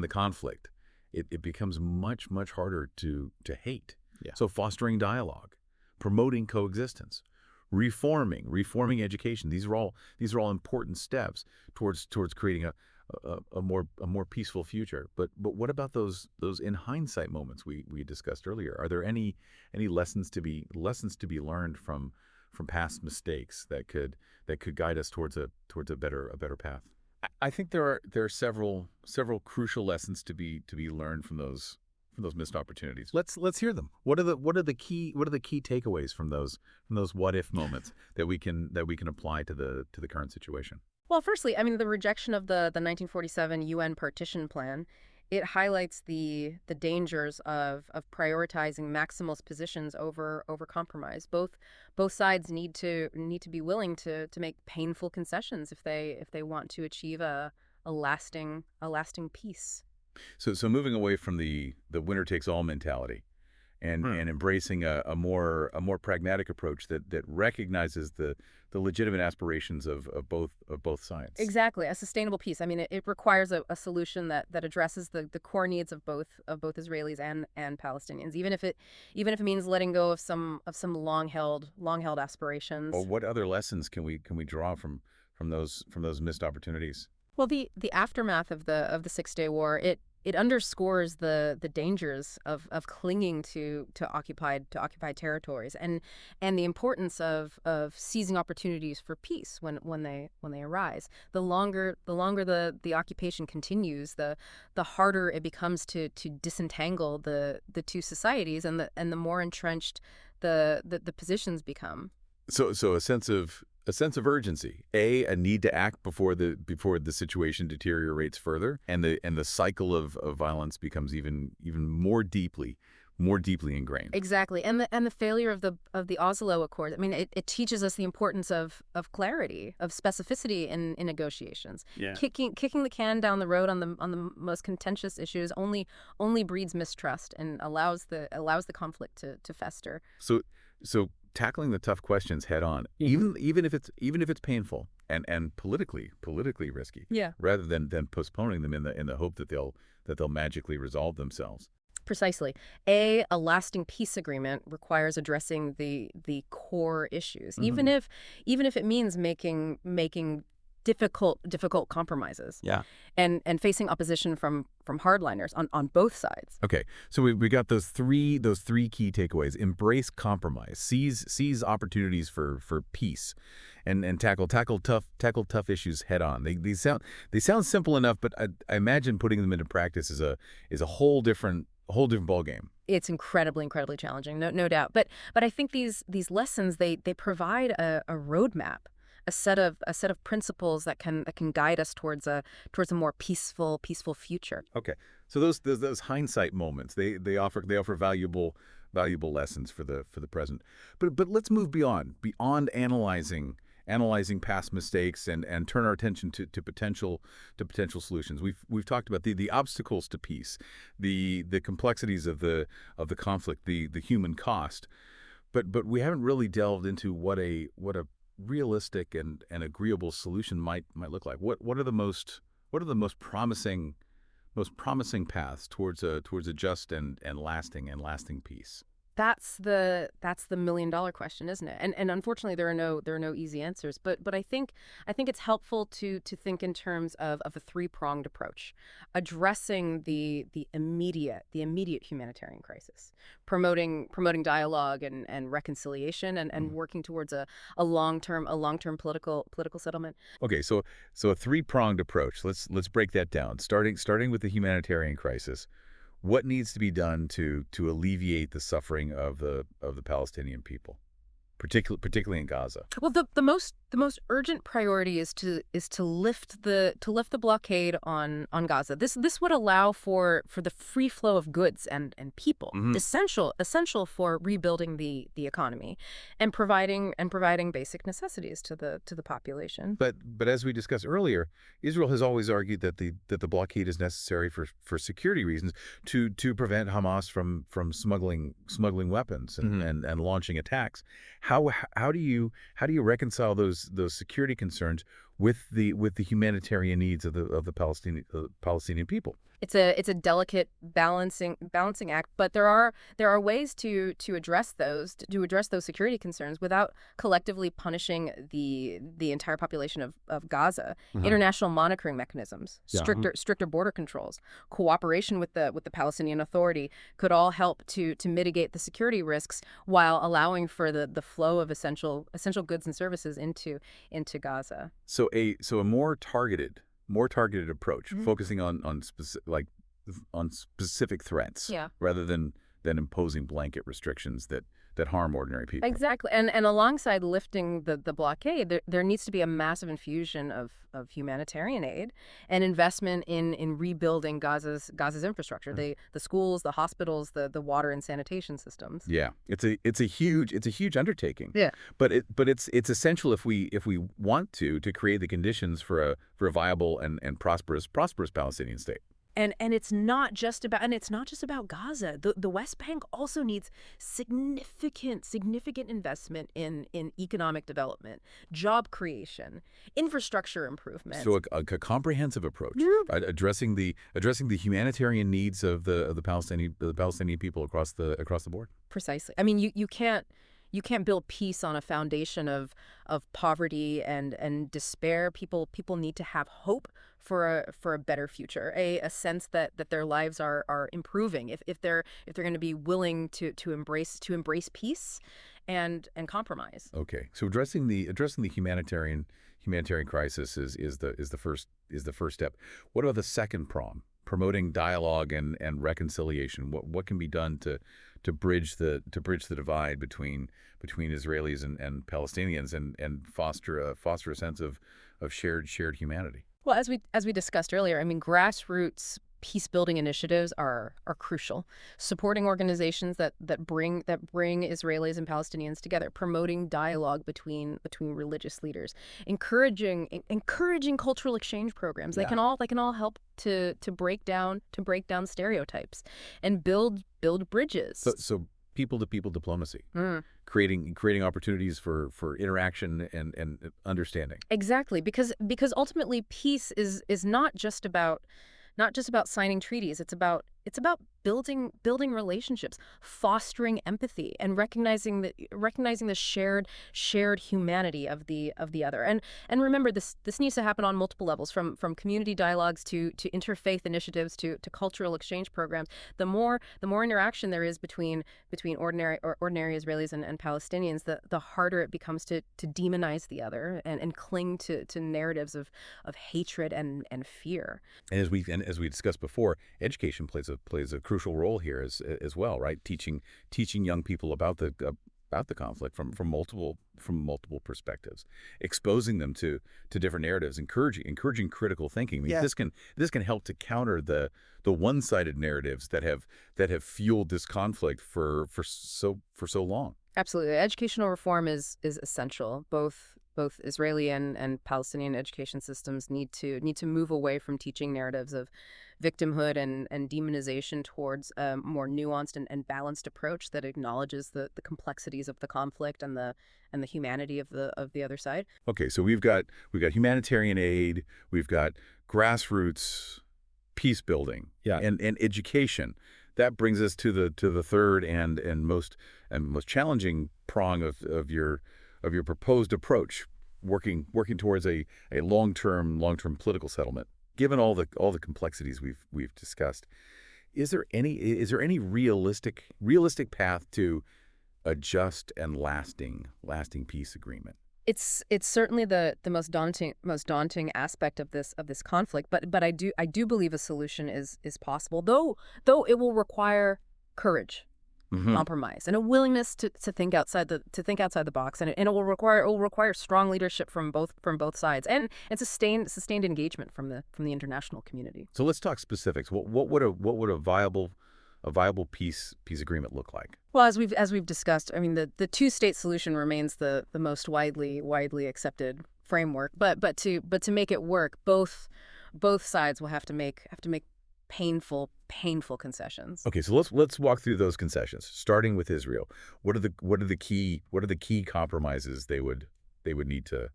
Speaker 1: conflict, it becomes much harder to hate.
Speaker 3: Yeah.
Speaker 1: So fostering dialogue, promoting coexistence, reforming education. These are all important steps towards creating a more peaceful future. But what about those in hindsight moments we discussed earlier? Are there any lessons to be learned from past mistakes that could guide us towards a better path? I think there are several crucial lessons to be learned from those missed opportunities. Let's hear them. What are the key takeaways from those what if moments that we can apply to the current situation?
Speaker 2: Well, firstly, I mean, the rejection of the 1947 UN partition plan, it highlights the dangers of prioritizing maximalist positions over compromise. Both sides need to be willing to make painful concessions if they want to achieve a lasting peace.
Speaker 1: So moving away from the winner takes all mentality and embracing a more pragmatic approach that recognizes the legitimate aspirations of both sides.
Speaker 2: Exactly, a sustainable peace. I mean, it requires a solution that addresses the core needs of both Israelis and Palestinians, even if it means letting go of some long held
Speaker 1: Or
Speaker 2: aspirations.
Speaker 1: what other lessons can we draw from those missed opportunities?
Speaker 2: Well, the aftermath of the Six-Day War, it underscores the dangers of clinging to occupied territories, and the importance of seizing opportunities for peace when they arise. The longer the occupation continues, the harder it becomes to disentangle the two societies, and the more entrenched the positions become.
Speaker 1: So a sense of urgency, a need to act before the situation deteriorates further, and the cycle of violence becomes even more deeply ingrained.
Speaker 2: Exactly, and the failure of the Oslo Accord. I mean, it teaches us the importance of clarity, of specificity in negotiations.
Speaker 3: Yeah.
Speaker 2: Kicking the can down the road on the most contentious issues only breeds mistrust and allows the conflict to fester.
Speaker 1: So tackling the tough questions head on, even if it's painful and politically risky,
Speaker 2: Yeah.
Speaker 1: rather than postponing them in the hope that they'll magically resolve themselves.
Speaker 2: Precisely. A lasting peace agreement requires addressing the core issues, even if it means making difficult compromises,
Speaker 3: Yeah.
Speaker 2: and facing opposition from hardliners on both sides.
Speaker 1: Okay, so we got those three key takeaways: embrace compromise, seize opportunities for peace, and tackle tough issues head on. They sound simple enough, but I imagine putting them into practice is a whole different ballgame.
Speaker 2: It's incredibly challenging, no doubt. But I think these lessons they provide a roadmap, a set of principles that can guide us towards a more peaceful future.
Speaker 1: Okay, so those hindsight moments, they offer valuable lessons for the present. But let's move beyond analyzing past mistakes and turn our attention to potential solutions. We've talked about the obstacles to peace, the complexities of the conflict, the human cost, but we haven't really delved into what a realistic and agreeable solution might look like. What are the most promising paths towards a just and lasting peace?
Speaker 2: That's the million-dollar question, isn't it? And unfortunately there are no easy answers. But I think it's helpful to think in terms of a three-pronged approach, addressing the immediate humanitarian crisis, promoting dialogue and reconciliation, and working towards a long-term political settlement.
Speaker 1: Okay, so a three-pronged approach. Let's break that down. Starting with the humanitarian crisis. What needs to be done to alleviate the suffering of the Palestinian people, particularly in Gaza?
Speaker 2: Well, the most urgent priority is to lift the blockade on Gaza. This would allow for the free flow of goods and people,
Speaker 1: Hmm.
Speaker 2: essential for rebuilding the economy, and providing basic necessities to the population.
Speaker 1: But as we discussed earlier, Israel has always argued that the blockade is necessary for security reasons to prevent Hamas from smuggling weapons and launching attacks. How do you reconcile those security concerns with the humanitarian needs of the Palestinian people?
Speaker 2: It's a delicate balancing act, but there are ways to address those security concerns without collectively punishing the entire population of Gaza. International monitoring mechanisms,
Speaker 1: Yeah.
Speaker 2: stricter border controls, cooperation with the Palestinian Authority could all help to mitigate the security risks while allowing for the flow of essential goods and services into Gaza.
Speaker 1: So a more targeted approach, focusing on specific threats,
Speaker 2: Yeah.
Speaker 1: rather than imposing blanket restrictions that harm ordinary people.
Speaker 2: Exactly. And alongside lifting the blockade, there needs to be a massive infusion of humanitarian aid and investment in rebuilding Gaza's infrastructure, the schools, the hospitals, the water and sanitation systems.
Speaker 1: Yeah, it's a huge undertaking.
Speaker 2: Yeah.
Speaker 1: But it's essential if we want to create the conditions for a viable and prosperous Palestinian state.
Speaker 2: And it's not just about Gaza. The West Bank also needs significant investment in economic development, job creation, infrastructure improvements.
Speaker 1: So a comprehensive approach, right? Addressing the humanitarian needs of the Palestinian people across the board.
Speaker 2: Precisely. I mean, you can't build peace on a foundation of poverty and despair. People need to have hope for a better future, a sense that their lives are improving if they're going to be willing to embrace peace and compromise.
Speaker 1: Okay, so addressing the humanitarian crisis is the first step. What about the second prong? Promoting dialogue and reconciliation. What can be done to bridge the divide between Israelis and Palestinians and foster a sense of shared humanity?
Speaker 2: Well, as we discussed earlier, I mean, grassroots peace building initiatives are crucial. Supporting organizations that bring Israelis and Palestinians together, promoting dialogue between religious leaders, encouraging cultural exchange programs.
Speaker 1: Yeah.
Speaker 2: They can all help to break down stereotypes and build bridges.
Speaker 1: So people to people diplomacy,
Speaker 2: Mm.
Speaker 1: creating opportunities for interaction and understanding.
Speaker 2: Exactly, because ultimately peace is not just about signing treaties. It's about building relationships, fostering empathy, and recognizing the shared humanity of the other. And remember, this needs to happen on multiple levels, from community dialogues to interfaith initiatives to cultural exchange programs. The more interaction there is between ordinary Israelis and Palestinians, the harder it becomes to demonize the other and cling to narratives of hatred and fear.
Speaker 1: And as we discussed before, education plays a crucial role here as well, right? Teaching young people about the conflict from multiple perspectives, exposing them to different narratives, encouraging critical thinking. I mean,
Speaker 3: Yeah.
Speaker 1: this can help to counter the one-sided narratives that have fueled this conflict for so long.
Speaker 2: Absolutely. Educational reform is essential. Both Israeli and Palestinian education systems need to move away from teaching narratives of victimhood and demonization towards a more nuanced and balanced approach that acknowledges the complexities of the conflict and the humanity of the other side.
Speaker 1: Okay, so we've got humanitarian aid, we've got grassroots peace building,
Speaker 3: Yeah.
Speaker 1: and education. that brings us to the third and most challenging prong of your proposed approach, working towards a long-term political settlement. Given all the complexities we've discussed, is there any realistic path to a just and lasting peace agreement?
Speaker 2: It's certainly the most daunting aspect of this conflict, but I do believe a solution is possible, though it will require courage, compromise, and a willingness to think outside the box, and it will require strong leadership from both sides, and sustained engagement from the international community.
Speaker 1: So let's talk specifics. What would a viable peace agreement look like?
Speaker 2: Well, as we've discussed, I mean, the two-state solution remains the most widely accepted framework. But to make it work, both sides will have to make painful concessions.
Speaker 1: Okay, so let's walk through those concessions, starting with Israel. What are the key compromises they would need to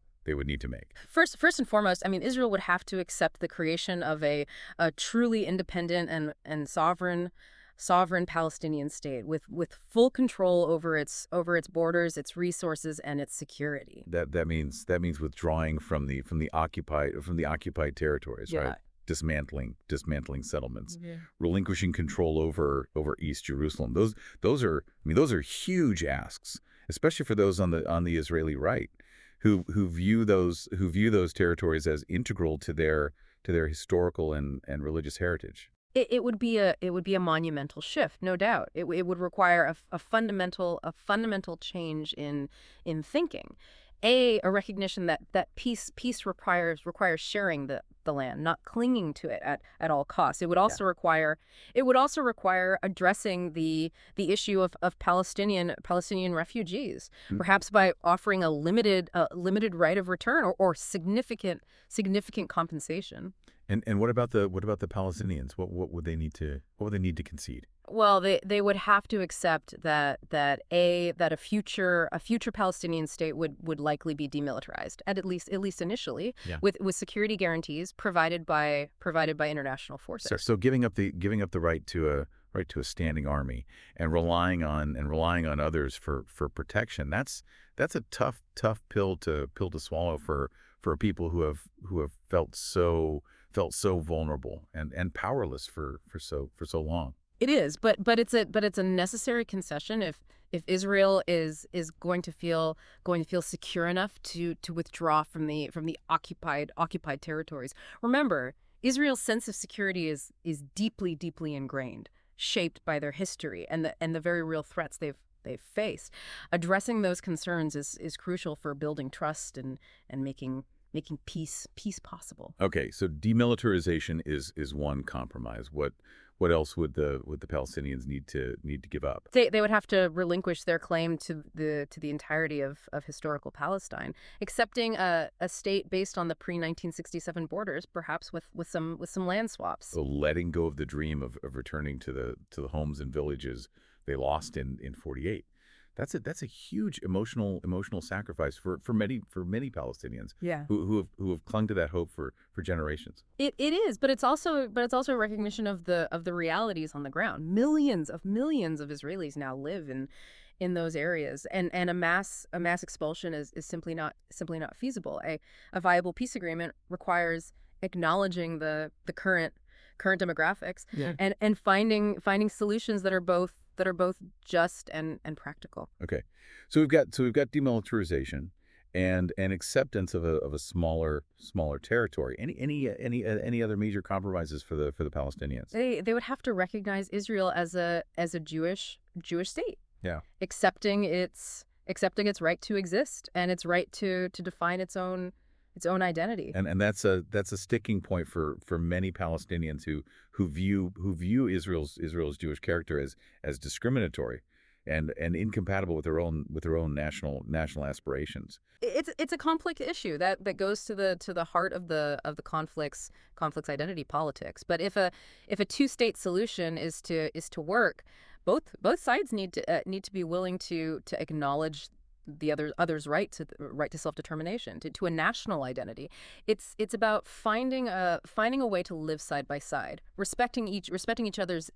Speaker 1: make?
Speaker 2: First and foremost, I mean, Israel would have to accept the creation of a truly independent and sovereign Palestinian state with full control over its borders, its resources, and its security.
Speaker 1: That means withdrawing from the occupied territories,
Speaker 2: Yeah.
Speaker 1: right? Dismantling settlements, relinquishing control over East Jerusalem. Those are huge asks, especially for those on the Israeli right, who view those territories as integral to their historical and religious heritage.
Speaker 2: It would be a monumental shift, no doubt. It would require a fundamental change in thinking. A recognition that peace requires sharing the land, not clinging to it at all costs. It would also require addressing the issue of Palestinian refugees, perhaps by offering a limited right of return or significant compensation.
Speaker 1: And what about the Palestinians? What would they need to concede?
Speaker 2: Well, they would have to accept that a future Palestinian state would likely be demilitarized, at least initially, with security guarantees provided by international forces.
Speaker 1: So giving up the right to a standing army and relying on others for protection. That's a tough pill to swallow for people who have felt so vulnerable and powerless for so long.
Speaker 2: It is, but it's a necessary concession if Israel is going to feel secure enough to withdraw from the occupied territories. Remember, Israel's sense of security is deeply ingrained, shaped by their history and the very real threats they've faced. Addressing those concerns is crucial for building trust and making peace possible.
Speaker 1: Okay, so demilitarization is one compromise. What else would the Palestinians need to give up?
Speaker 2: They would have to relinquish their claim to the entirety of historical Palestine, accepting a state based on the pre-1967 borders, perhaps with some land swaps.
Speaker 1: So letting go of the dream of returning to the homes and villages they lost in 48. That's a huge emotional sacrifice for many Palestinians.
Speaker 2: Yeah.
Speaker 1: Who have clung to that hope for generations. It
Speaker 2: is, but it's also a recognition of the realities on the ground. Millions of Israelis now live in those areas, and a mass expulsion is simply not feasible. A viable peace agreement requires acknowledging the current demographics and finding solutions that are both just and practical.
Speaker 1: Okay, so we've got demilitarization and acceptance of a smaller territory. Any other major compromises for the Palestinians?
Speaker 2: They would have to recognize Israel as a Jewish state.
Speaker 1: Yeah,
Speaker 2: accepting its right to exist and its right to define its own identity.
Speaker 1: And that's a sticking point for many Palestinians who view Israel's Jewish character as discriminatory and incompatible with their own national aspirations.
Speaker 2: It's a complex issue that goes to the heart of the conflict's identity politics. But if a two-state solution is to work, both sides need to be willing to acknowledge the other's right to self-determination, to a national identity. It's about finding a way to live side by side, respecting each other's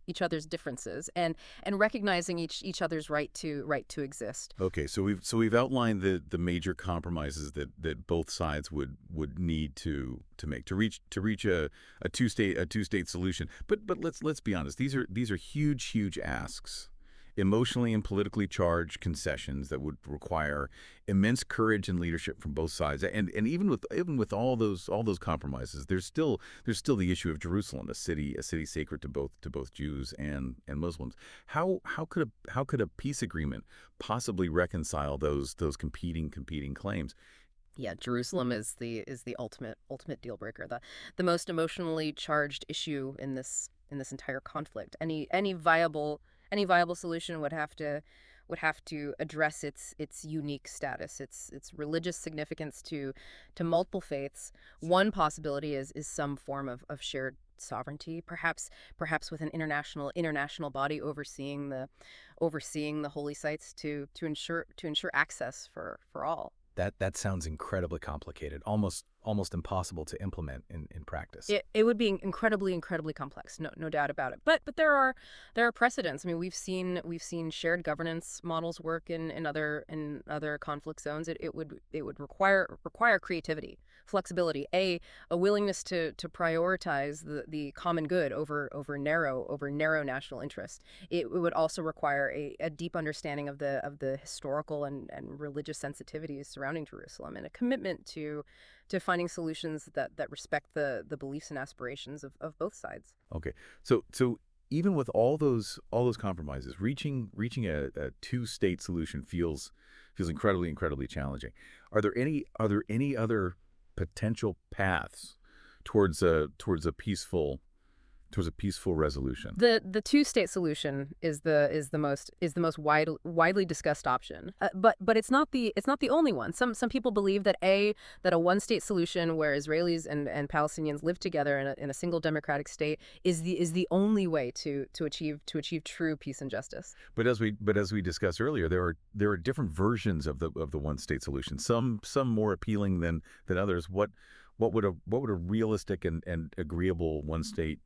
Speaker 2: differences, and recognizing each other's right to exist.
Speaker 1: Okay, so we've outlined the major compromises that both sides would need to make to reach a two-state solution. But let's be honest, these are huge asks, emotionally and politically charged concessions that would require immense courage and leadership from both sides. And even with all those compromises, there's still the issue of Jerusalem, a city sacred to both Jews and Muslims. How could a peace agreement possibly reconcile those competing claims?
Speaker 2: Yeah, Jerusalem is the ultimate deal breaker, the most emotionally charged issue in this entire conflict. Any viable solution would have to address its unique status, its religious significance to multiple faiths. One possibility is some form of shared sovereignty, perhaps with an international body overseeing the holy sites to ensure access for all.
Speaker 3: That sounds incredibly complicated, almost impossible to implement in practice.
Speaker 2: It would be incredibly complex, no doubt about it. But there are precedents. I mean, we've seen shared governance models work in other conflict zones. It would require creativity, flexibility, a willingness to prioritize the common good over narrow national interest. It would also require a deep understanding of the historical and religious sensitivities surrounding Jerusalem, and a commitment to finding solutions that respect the beliefs and aspirations of both sides.
Speaker 1: Okay, so even with all those compromises, reaching a two-state solution feels incredibly challenging. Are there any other potential paths towards a peaceful resolution?
Speaker 2: The two-state solution is the most widely discussed option, but it's not the only one. Some people believe that a one-state solution where Israelis and Palestinians live together in a single democratic state is the only way to achieve true peace and justice.
Speaker 1: But as we discussed earlier, there are different versions of the one-state solution. Some more appealing than others. What would a realistic and agreeable one-state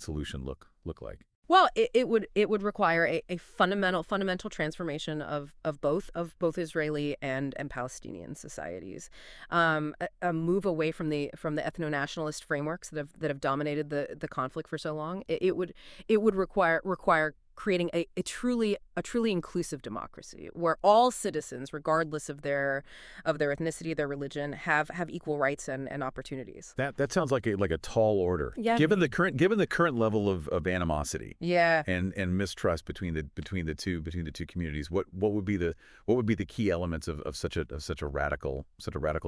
Speaker 1: solution look like?
Speaker 2: Well, it would require a fundamental transformation of both Israeli and Palestinian societies, a move away from the ethno-nationalist frameworks that have dominated the conflict for so long. It would require creating a truly inclusive democracy where all citizens, regardless of their ethnicity, their religion, have equal rights and opportunities.
Speaker 1: That sounds like a tall order.
Speaker 2: Yeah.
Speaker 1: Given the current level of animosity.
Speaker 2: Yeah.
Speaker 1: And mistrust between the two communities, what would be the key elements of such a radical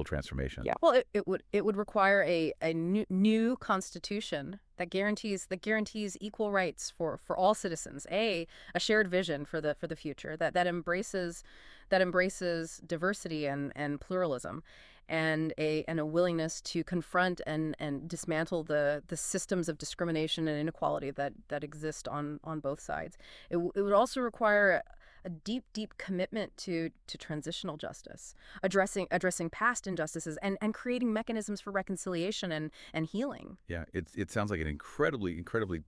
Speaker 1: transformation?
Speaker 2: Yeah. Well, it would require a new constitution that guarantees equal rights for all citizens. A shared vision for the future that embraces diversity and pluralism, and a willingness to confront and dismantle the systems of discrimination and inequality that exist on both sides. It would also require a deep commitment to transitional justice, addressing past injustices and creating mechanisms for reconciliation and healing.
Speaker 1: Yeah, it sounds like an incredibly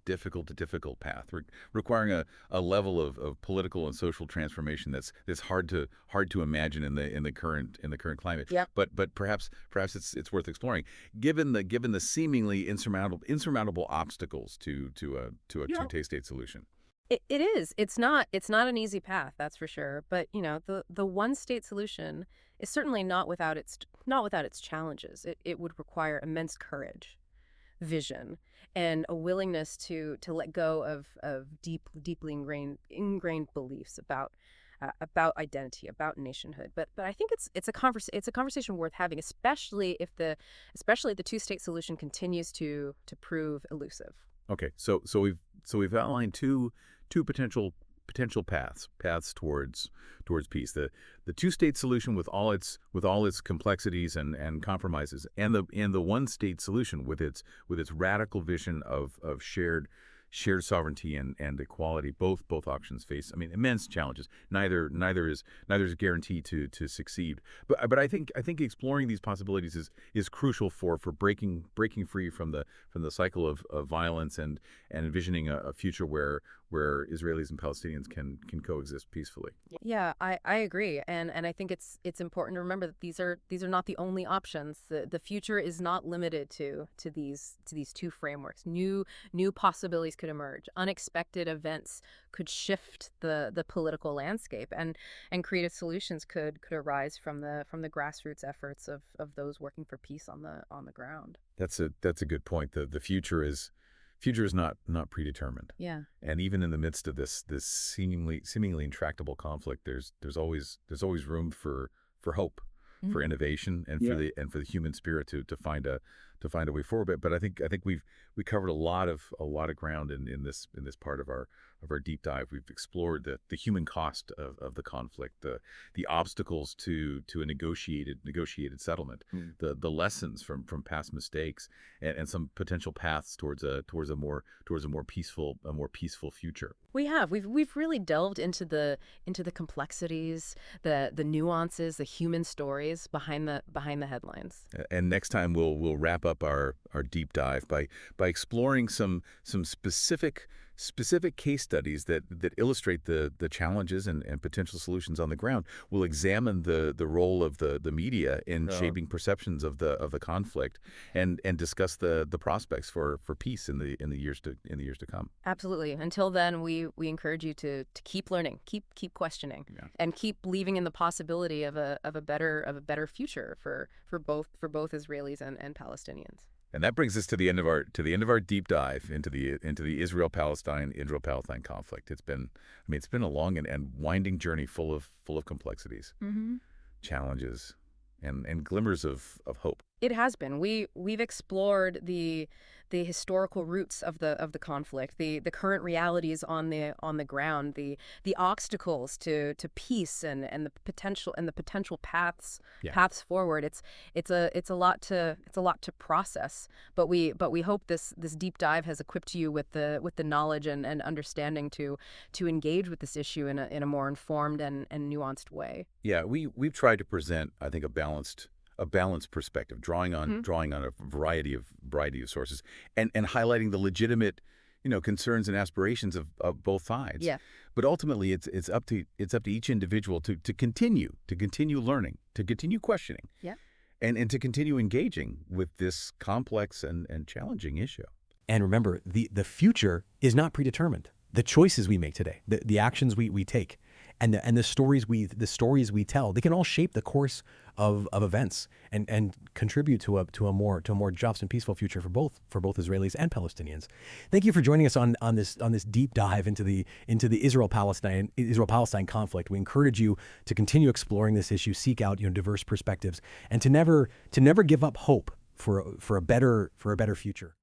Speaker 1: difficult path, requiring a level of political and social transformation that's hard to imagine in the current climate.
Speaker 2: Yep.
Speaker 1: But perhaps it's worth exploring, given the seemingly insurmountable obstacles to a two-state solution.
Speaker 2: It is. It's not an easy path, that's for sure. But the one-state solution is certainly not without its challenges. It would require immense courage, vision, and a willingness to let go of deeply ingrained beliefs about identity, about nationhood. But I think it's a conversation worth having, especially if the two-state solution continues to prove elusive.
Speaker 1: Okay, so we've outlined two potential paths towards peace. The two-state solution with all its complexities and compromises, and the one-state solution with its radical vision of shared shared sovereignty and equality. Both options face, I mean, immense challenges. Neither is guaranteed to succeed. But I think exploring these possibilities is crucial for breaking free from the cycle of violence and envisioning a future where Israelis and Palestinians can coexist peacefully.
Speaker 2: Yeah, I agree, and I think it's important to remember that these are not the only options. The future is not limited to these two frameworks. New possibilities could emerge. Unexpected events could shift the political landscape, and creative solutions could arise from the grassroots efforts of those working for peace on the ground.
Speaker 1: That's a good point. The future is not predetermined.
Speaker 2: Yeah.
Speaker 1: And even in the midst of this seemingly intractable conflict, there's always room for hope, for innovation, and for the human spirit to find a way forward. But I think we covered a lot of ground in this part of our deep dive. We've explored the human cost of the conflict, the obstacles to a negotiated settlement, the lessons from past mistakes, and some potential paths towards a more peaceful future.
Speaker 2: We've really delved into the complexities, the nuances, the human stories behind the headlines.
Speaker 1: And next time we'll wrap up our deep dive by exploring some specific case studies that illustrate the challenges and potential solutions on the ground. We'll examine the role of the media in shaping perceptions of the conflict, and discuss the prospects for peace in the years to come.
Speaker 2: Absolutely. Until then, we encourage you to keep learning, keep questioning, and keep believing in the possibility of a better future for both Israelis and Palestinians.
Speaker 1: And that brings us to the end of our deep dive into the Israel-Palestine conflict. It's been a long and winding journey full of complexities, challenges, and glimmers of hope.
Speaker 2: It has been. We've explored the historical roots of the conflict, the current realities on the ground, the obstacles to peace, and the potential paths forward. It's a lot to process, but we hope this deep dive has equipped you with the knowledge and understanding to engage with this issue in a more informed and nuanced way.
Speaker 1: Yeah, we've tried to present, I think, a balanced perspective, drawing on a variety of sources, and highlighting the legitimate, concerns and aspirations of both sides.
Speaker 2: Yeah.
Speaker 1: But ultimately, it's up to each individual to continue learning, to continue questioning, and to continue engaging with this complex and challenging issue.
Speaker 4: And remember, the future is not predetermined. The choices we make today, the actions we take, and the stories we tell, they can all shape the course of events and contribute to a more just and peaceful future for both Israelis and Palestinians. Thank you for joining us on this deep dive into the Israel-Palestine conflict. We encourage you to continue exploring this issue, seek out diverse perspectives, and to never give up hope for a better future.